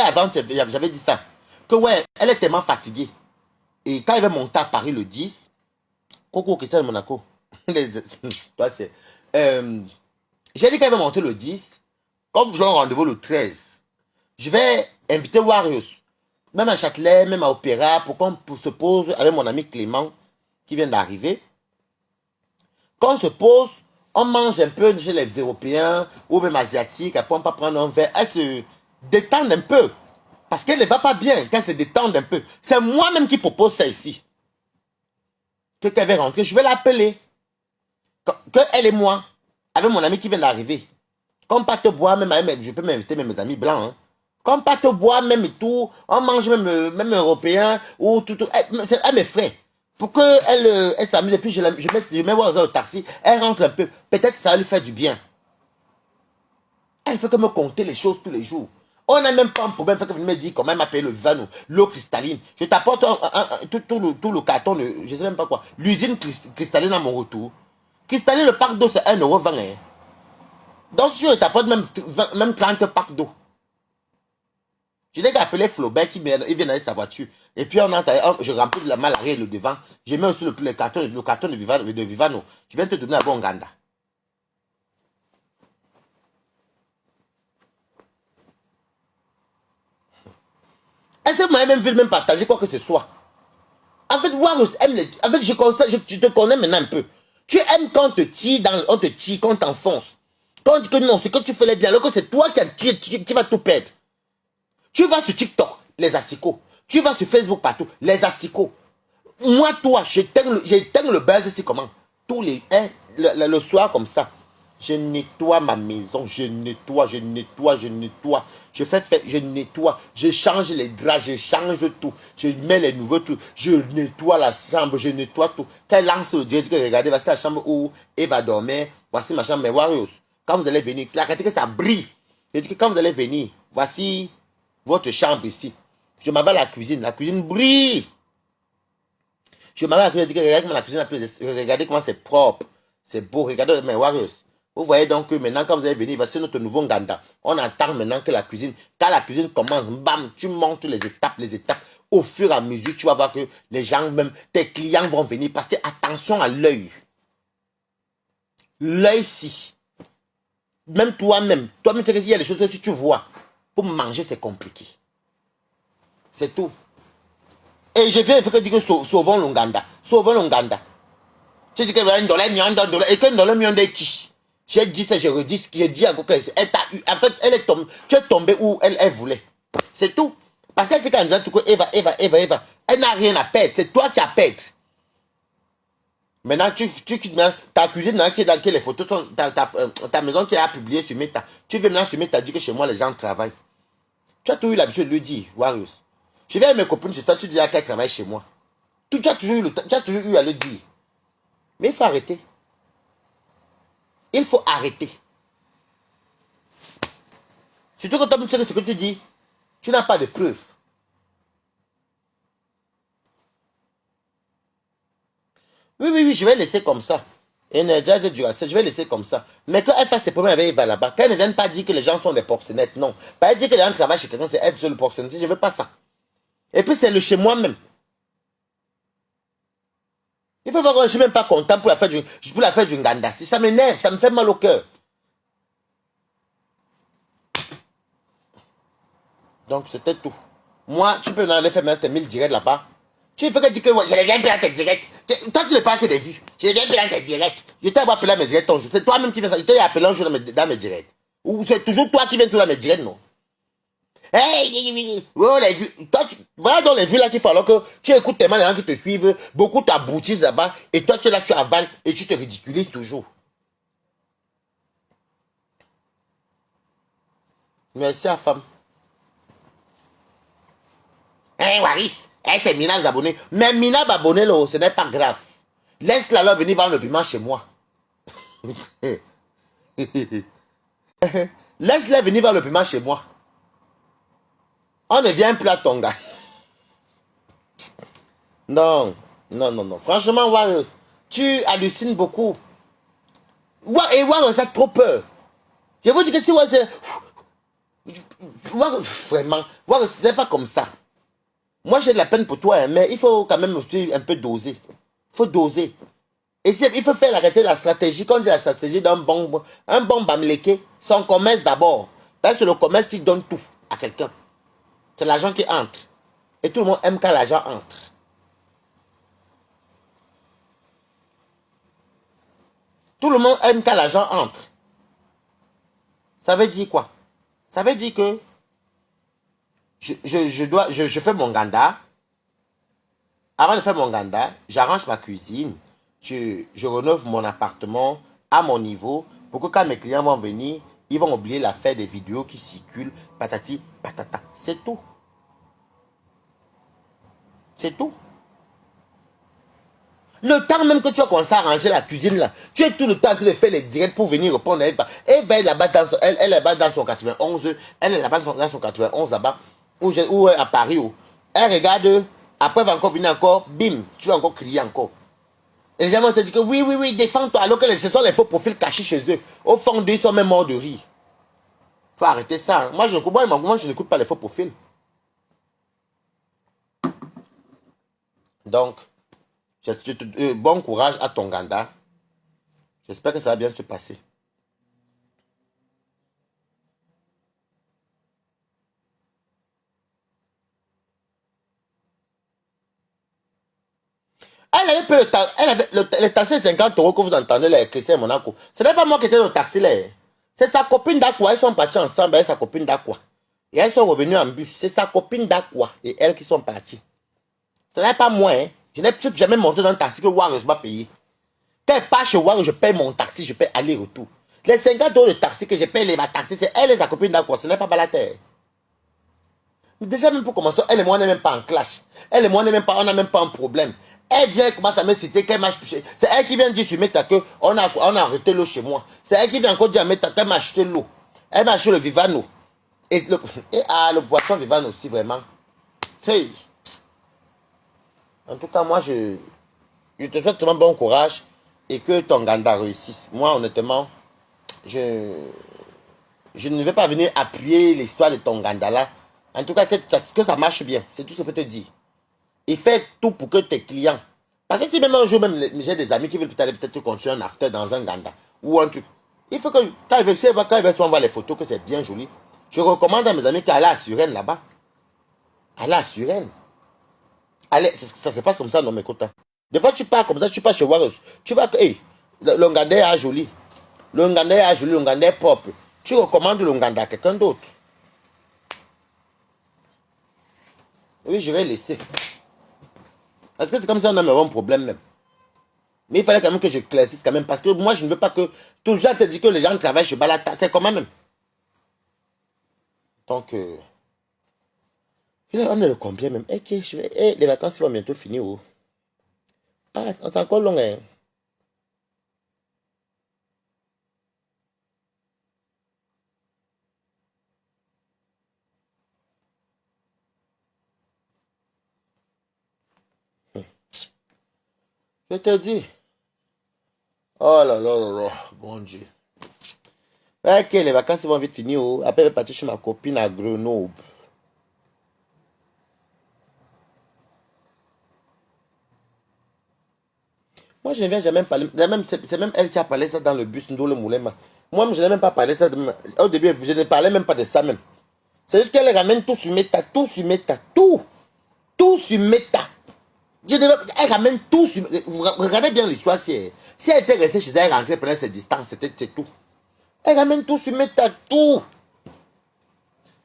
avant, j'avais dit ça. Que ouais, elle est tellement fatiguée. Et quand elle va monter à Paris le 10, Coco Christian de Monaco. Toi, c'est. J'ai dit qu'elle va monter le 10. Comme j'ai un rendez-vous le 13, je vais inviter Warriors. Même à Châtelet, même à Opéra, pour qu'on se pose avec mon ami Clément, qui vient d'arriver. Quand on se pose, on mange un peu chez les Européens, ou même Asiatiques, après on peut prendre un verre. Elle se détend un peu. Parce qu'elle ne va pas bien, qu'elle se détende un peu. C'est moi-même qui propose ça ici. Que qu'elle va rentrer, je vais l'appeler. Que elle et moi, avec mon ami qui vient d'arriver. Comme pas te boire, même, je peux m'inviter même mes amis blancs. Hein. Comme pas te boire, même et tout, on mange même européen, ou tout. Elle me fait. Pour qu'elle s'amuse, et puis je mets au taxi, elle rentre un peu. Peut-être que ça va lui faire du bien. Elle fait que me compter les choses tous les jours. On n'a même pas un problème. Fait que vous me dites comment elle m'appelle le vin, l'eau cristalline. Je t'apporte tout le carton, je ne sais même pas quoi. L'usine cristalline à mon retour. Cristalline, le pack d'eau, c'est 1,20 €. Hein. Donc, si je t'apporte même 30 packs d'eau. Je l'ai appelé Flaubert qui vient avec sa voiture. Et puis, je remplis la malle arrière et le devant. Je mets aussi le carton de Vivano. Je viens te donner à Bonganda. Est-ce que moi même même partager quoi que ce soit? En fait, je te connais maintenant un peu. Tu aimes quand on te tire, quand on t'enfonce. Quand on dit que non, c'est que tu fais les bien, alors que c'est toi qui vas tout perdre. Tu vas sur TikTok, les asticots. Tu vas sur Facebook partout, les asticots. Moi, toi, j'éteins le buzz ici comment? Tous les, le soir comme ça. Je nettoie ma maison, je nettoie. Je nettoie. Je change les draps, je change tout. Je mets les nouveaux trucs. Je nettoie la chambre, je nettoie tout. Quand elle lance le direct, regardez, voici la chambre où elle va dormir. Voici ma chambre, mes Warriors. Quand vous allez venir, la qualité que ça brille. Je dis que quand vous allez venir, voici votre chambre ici. Je m'en vais à la cuisine brille. Je m'en vais à la cuisine, je dis que regardez comment la cuisine, regardez comment c'est propre. C'est beau, regardez mes Warriors. Vous voyez donc que maintenant, quand vous allez venir, voici notre nouveau Nganda. On attend maintenant que la cuisine, quand la cuisine commence, bam, tu montes les étapes. Au fur et à mesure, tu vas voir que les gens, même tes clients vont venir. Parce que attention à l'œil. L'œil-ci. Même toi-même, il y a des choses que si tu vois, pour manger, c'est compliqué. C'est tout. Et je viens dire que sauvons l'Onganda. Sauvons l'Onganda. Tu dis que $1, et que $1 est qui? J'ai dit ça, je redis, j'ai dit encore que elle t'a eu. En fait, elle est tombée. Tu es tombé où elle voulait. C'est tout. Parce qu'elle sait qu'en disant tout que Eva. Elle n'a rien à perdre. C'est toi qui as perdre. Maintenant, ta cuisine dans laquelle les photos sont. Ta maison qui a publié sur Meta. Tu veux maintenant sur Meta dire que chez moi les gens travaillent. Tu as toujours eu l'habitude de le dire, Warriors. Je vais avec mes copines chez toi, tu dis qu'elle travaille chez moi. Tu as toujours eu à le dire. Mais il faut arrêter. Il faut arrêter. Surtout que toi, tu sais ce que tu dis, tu n'as pas de preuves. Oui, je vais laisser comme ça. Je vais laisser comme ça. Mais quand elle fasse ses problèmes avec Eva là-bas, qu'elle ne vienne pas dire que les gens sont des proxénètes, non. Pas dire que les gens travaillent chez quelqu'un, c'est être sur le proxénète. Je ne veux pas ça. Et puis c'est le chez moi-même. Il faut voir que je ne suis même pas content pour la faire du Nganda. Ça m'énerve, ça me fait mal au cœur. Donc c'était tout. Moi, tu peux aller faire maintenant tes 1000 directs là-bas. Tu fais que dire que je les viens dans tes directs. Toi, tu ne parles que des vues. Je les viens dans tes directs. Je t'ai appelé à mes directs ton jour. C'est toi-même qui fais ça. Je t'ai appelé un jour dans mes directs. Ou c'est toujours toi qui viens tout là me dire non? Hey, oh, les vues. Toi, voilà dans les vues là qu'il faut alors que tu écoutes tellement les gens qui te suivent, beaucoup t'aboutissent là-bas, et toi tu es là, tu avales et tu te ridiculises toujours. Merci à femme. Hey Waris, hey, c'est Mina vous abonner. Mais Mina m'abonner là, ce n'est pas grave. Laisse-la leur venir vendre le piment chez moi. Laisse-la venir vendre le piment chez moi. On ne vient plus à ton gars. Non, non, non, non. Franchement, Warriors, tu hallucines beaucoup. Et Warriors a trop peur. Je vous dis que si Warriors... Vraiment, Warriors, ce n'est pas comme ça. Moi, j'ai de la peine pour toi, hein, mais il faut quand même aussi un peu doser. Il faut doser. Et il faut faire arrêter la stratégie. Quand on dit la stratégie d'un bon bamléké, c'est un commerce d'abord. Parce que c'est le commerce qui donne tout à quelqu'un. C'est l'argent qui entre. Et tout le monde aime quand l'argent entre. Tout le monde aime quand l'argent entre. Ça veut dire quoi? Ça veut dire que je fais mon ganda. Avant de faire mon ganda, j'arrange ma cuisine. Je rénove mon appartement à mon niveau pour que quand mes clients vont venir, ils vont oublier l'affaire des vidéos qui circulent, patati, patata. C'est tout. C'est tout. Le temps même que tu as commencé à ranger la cuisine là, tu es tout le temps en train de faire les directs pour venir répondre à Eva. Eva est là-bas elle est là-bas dans son 91, elle est là-bas dans son 91 là-bas, où à Paris. Où. Elle regarde, après elle va encore venir encore, bim, tu vas encore crier encore. Et les gens vont te dire que oui, oui, oui, défends-toi, alors que ce sont les faux profils cachés chez eux. Au fond d'eux, ils sont même morts de rire. Faut arrêter ça. Hein. Moi, je n'écoute pas les faux profils. Donc, bon courage à ton ganda. J'espère que ça va bien se passer. Elle avait payé le taxi 50 € que vous entendez là, Christian Monaco. Ce n'est pas moi qui étais au taxi là. C'est sa copine d'Aqua. Ils sont partis ensemble avec sa copine d'Aqua. Et elles sont revenues en bus. C'est sa copine d'Aqua et elles qui sont parties. Ce n'est pas moi. Hein. Je n'ai jamais monté dans un taxi que Warriors m'a payé. Quand elle part chez Warriors, je paye mon taxi, je paye aller-retour. Les 50 € de taxi que je paye ma taxi, c'est elle et sa copine d'Aqua. Ce n'est pas Balater. Déjà, même pour commencer, elle et moi, on n'est même pas en clash. Elle et moi, on n'a même pas un problème. Elle vient, commence à me citer qu'elle m'a touché. C'est elle qui vient dire sur Meta qu'on a arrêté l'eau chez moi. C'est elle qui vient encore dire à Meta qu'elle m'a acheté l'eau. Elle m'a acheté le Vivano. Et le boisson Vivano aussi, vraiment. Hey. En tout cas, moi, je te souhaite vraiment bon courage et que ton ganda réussisse. Moi, honnêtement, je ne vais pas venir appuyer l'histoire de ton ganda là. En tout cas, que ça marche bien. C'est tout ce que je peux te dire. Et fais tout pour que tes clients... Parce que si même un jour, même j'ai des amis qui veulent peut-être continuer un after dans un ganda ou un truc. Il faut que, quand ils veulent voir les photos, que c'est bien joli. Je recommande à mes amis qu'aller à Suresnes là-bas. Aller à Suresnes. Allez, ça se passe comme ça, non, mais écoute. Des fois, tu pars comme ça, tu pars chez Warriors. Tu vas que, hey, le Nganda est joli. Le Nganda est joli, le Nganda est propre. Tu recommandes le Nganda à quelqu'un d'autre. Oui, je vais laisser. Parce que c'est comme ça, on a un problème même. Mais il fallait quand même que je classisse quand même. Parce que moi, je ne veux pas que... Toujours te dire que les gens travaillent chez Balata. C'est comment même. Donc... on est le combien même? Les vacances vont bientôt finir. Oh. Ah, c'est encore long. Hein. Je te dis. Oh là là là là. Bon Dieu. Ok, les vacances vont vite finir. Oh. Après, je vais partir chez ma copine à Grenoble. Moi, je ne viens jamais parler. C'est même elle qui a parlé ça dans le bus, Ndolo Moulema. Moi, je n'ai même pas parlé ça. Au début, je ne parlais même pas de ça même. C'est juste qu'elle ramène tout sur Meta, tout sur Meta, tout. Tout sur Meta. Elle ramène tout sur... Regardez bien l'histoire. Si elle était restée chez elle, elle rentrait pendant ses distances, c'était tout. Elle ramène tout sur Meta, tout.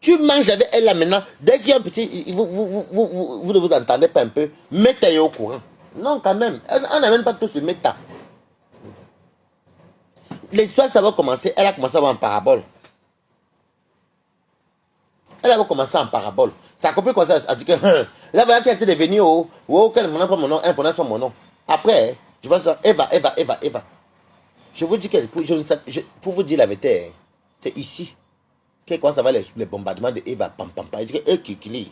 Tu manges avec elle là maintenant. Dès qu'il y a un petit... Vous ne vous entendez pas un peu. Meta est au courant. Non, quand même. On n'amène pas tout sur Meta. L'histoire, ça va commencer. Elle a commencé à avoir en parabole. Elle a commencé en parabole. Sa copine commence à dire que... Là, voilà qu'elle était devenue... Oh, qu'elle ne prononce pas mon nom. Elle ne prononce pas mon nom. Après, tu vois ça. Eva. Je vous dis que... Pour vous dire la vérité, c'est ici. Quand ça va les bombardements de Eva, pam. Il dit que eux qui crient.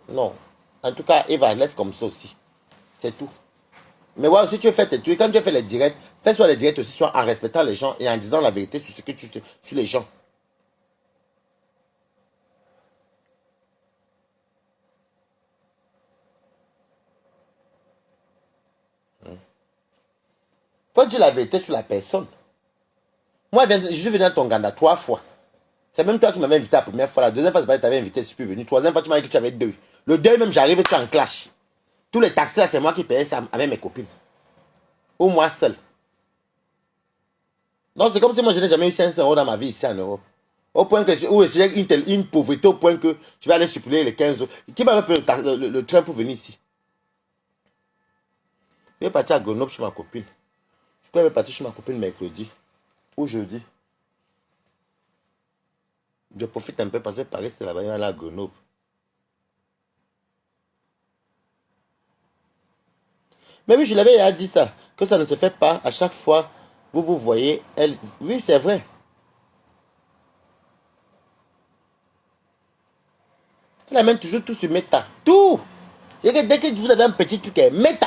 Non. En tout cas, Eva laisse comme ça aussi. C'est tout. Mais ouais, si tu fais tes trucs, quand tu fais les directs, fais soit les directs aussi, soit en respectant les gens et en disant la vérité sur ce que tu sur les gens. Faut dire la vérité sur la personne. Moi, je suis venu dans ton Ganda 3 fois. C'est même toi qui m'avais invité la première fois. La deuxième fois, c'est pas que tu t'avais invité, je suis venu. Troisième fois, tu m'as dit que tu avais deux. Le deux même, j'arrive et tu es en clash. Tous les taxis là, c'est moi qui payais ça avec mes copines. Ou moi seul. Donc c'est comme si moi je n'ai jamais eu 500 € dans ma vie ici en Europe. Au point que j'ai une pauvreté au point que je vais aller supplier les 15 euros. Qui m'a payé le train pour venir ici? Je vais partir à Grenoble chez ma copine. Je crois que je vais partir chez ma copine mercredi ou jeudi. Je profite un peu parce que Paris c'est là-bas, il y a là à Grenoble. Mais oui, je l'avais déjà dit ça, que ça ne se fait pas à chaque fois. Vous voyez, elle. Oui, c'est vrai. Elle amène toujours tout sur Meta. Tout. C'est que dès que vous avez un petit truc, Meta.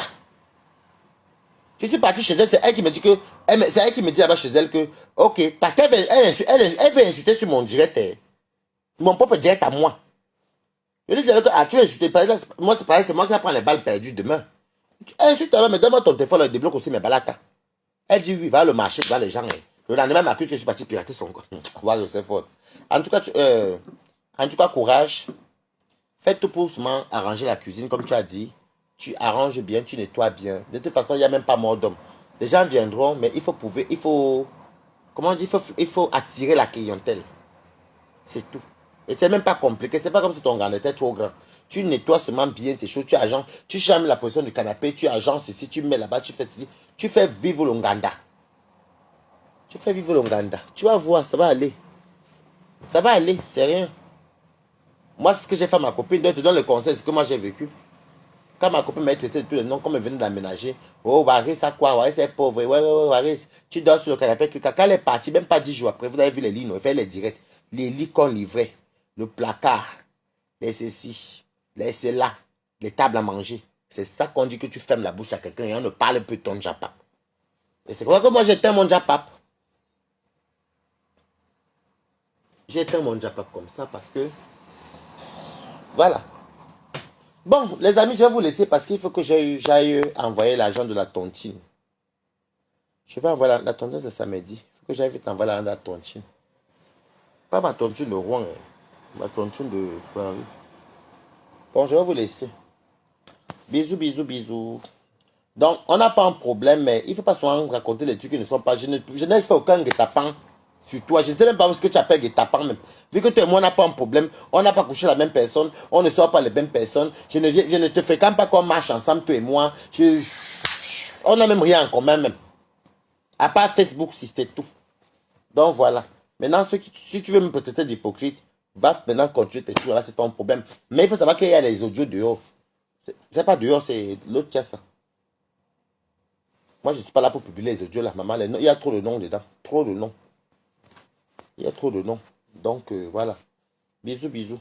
Je suis parti chez elle, c'est elle qui me dit que. C'est elle qui me dit là-bas chez elle que. Ok, parce qu'elle veut insulter sur mon direct. Mon propre direct à moi. Je lui dis que tu veux insulter. Moi, c'est pareil, c'est moi qui vais prendre les balles perdues demain. Tu insultes alors, mais donne-moi ton téléphone, elle débloque aussi mes balles. Elle dit oui, va le marché, va les gens. Le lendemain, elle m'accuse que je suis parti pirater son corps. Voilà, c'est fort. En tout cas, courage. Fais tout pour arranger la cuisine, comme tu as dit. Tu arranges bien, tu nettoies bien. De toute façon, il n'y a même pas mort d'homme. Les gens viendront, mais il faut prouver, comment on dit, il faut attirer la clientèle. C'est tout. Et c'est même pas compliqué. C'est pas comme si ton grand était trop grand. Tu nettoies seulement bien tes choses, tu agences, tu changes la position du canapé, tu agences ici, tu mets là-bas, tu fais ici. Tu fais vivre l'Onganda. Tu fais vivre l'Onganda. Tu vas voir, ça va aller. Ça va aller, c'est rien. Moi, ce que j'ai fait à ma copine, je te donne le conseil, c'est que moi j'ai vécu. Quand ma copine m'a traité de tous les noms, comme elle venait d'aménager, oh, Waris, ça quoi, Waris, c'est pauvre, ouais, Waris, tu dors sur le canapé. Quand elle est partie, même pas 10 jours après, vous avez vu les lits, on fait les directs. Les lits qu'on livrait, le placard, les ceci, les cela, les tables à manger. C'est ça qu'on dit que tu fermes la bouche à quelqu'un et on ne parle plus de ton japap. Et c'est quoi que moi j'éteins mon japap. J'éteins mon japap comme ça parce que, voilà. Bon, les amis, je vais vous laisser parce qu'il faut que j'aille envoyer l'argent de la tontine. Je vais envoyer la tontine, c'est samedi. Il faut que j'aille vite envoyer l'argent de la tontine. Pas ma tontine de Rouen, hein. Ma tontine de Paris. Bon, je vais vous laisser. Bisous. Donc, on n'a pas un problème, mais il ne faut pas souvent raconter des trucs qui ne sont pas. Je n'ai fait aucun guet-apens sur toi. Je ne sais même pas ce que tu appelles guet-apens même. Vu que toi et moi, on n'a pas un problème, on n'a pas couché la même personne, on ne sort pas les mêmes personnes. Je ne te fréquente pas qu'on marche ensemble, toi et moi. On n'a même rien en commun même. À part Facebook, si c'était tout. Donc voilà. Maintenant, si tu veux me traiter d'hypocrite, va maintenant continuer tes trucs, là, c'est ton problème. Mais il faut savoir qu'il y a les audios dehors. C'est pas dehors, c'est l'autre qui a ça. Moi, je ne suis pas là pour publier les audios là, maman. Il y a trop de noms dedans. Trop de noms. Il y a trop de noms. Donc, voilà. Bisous.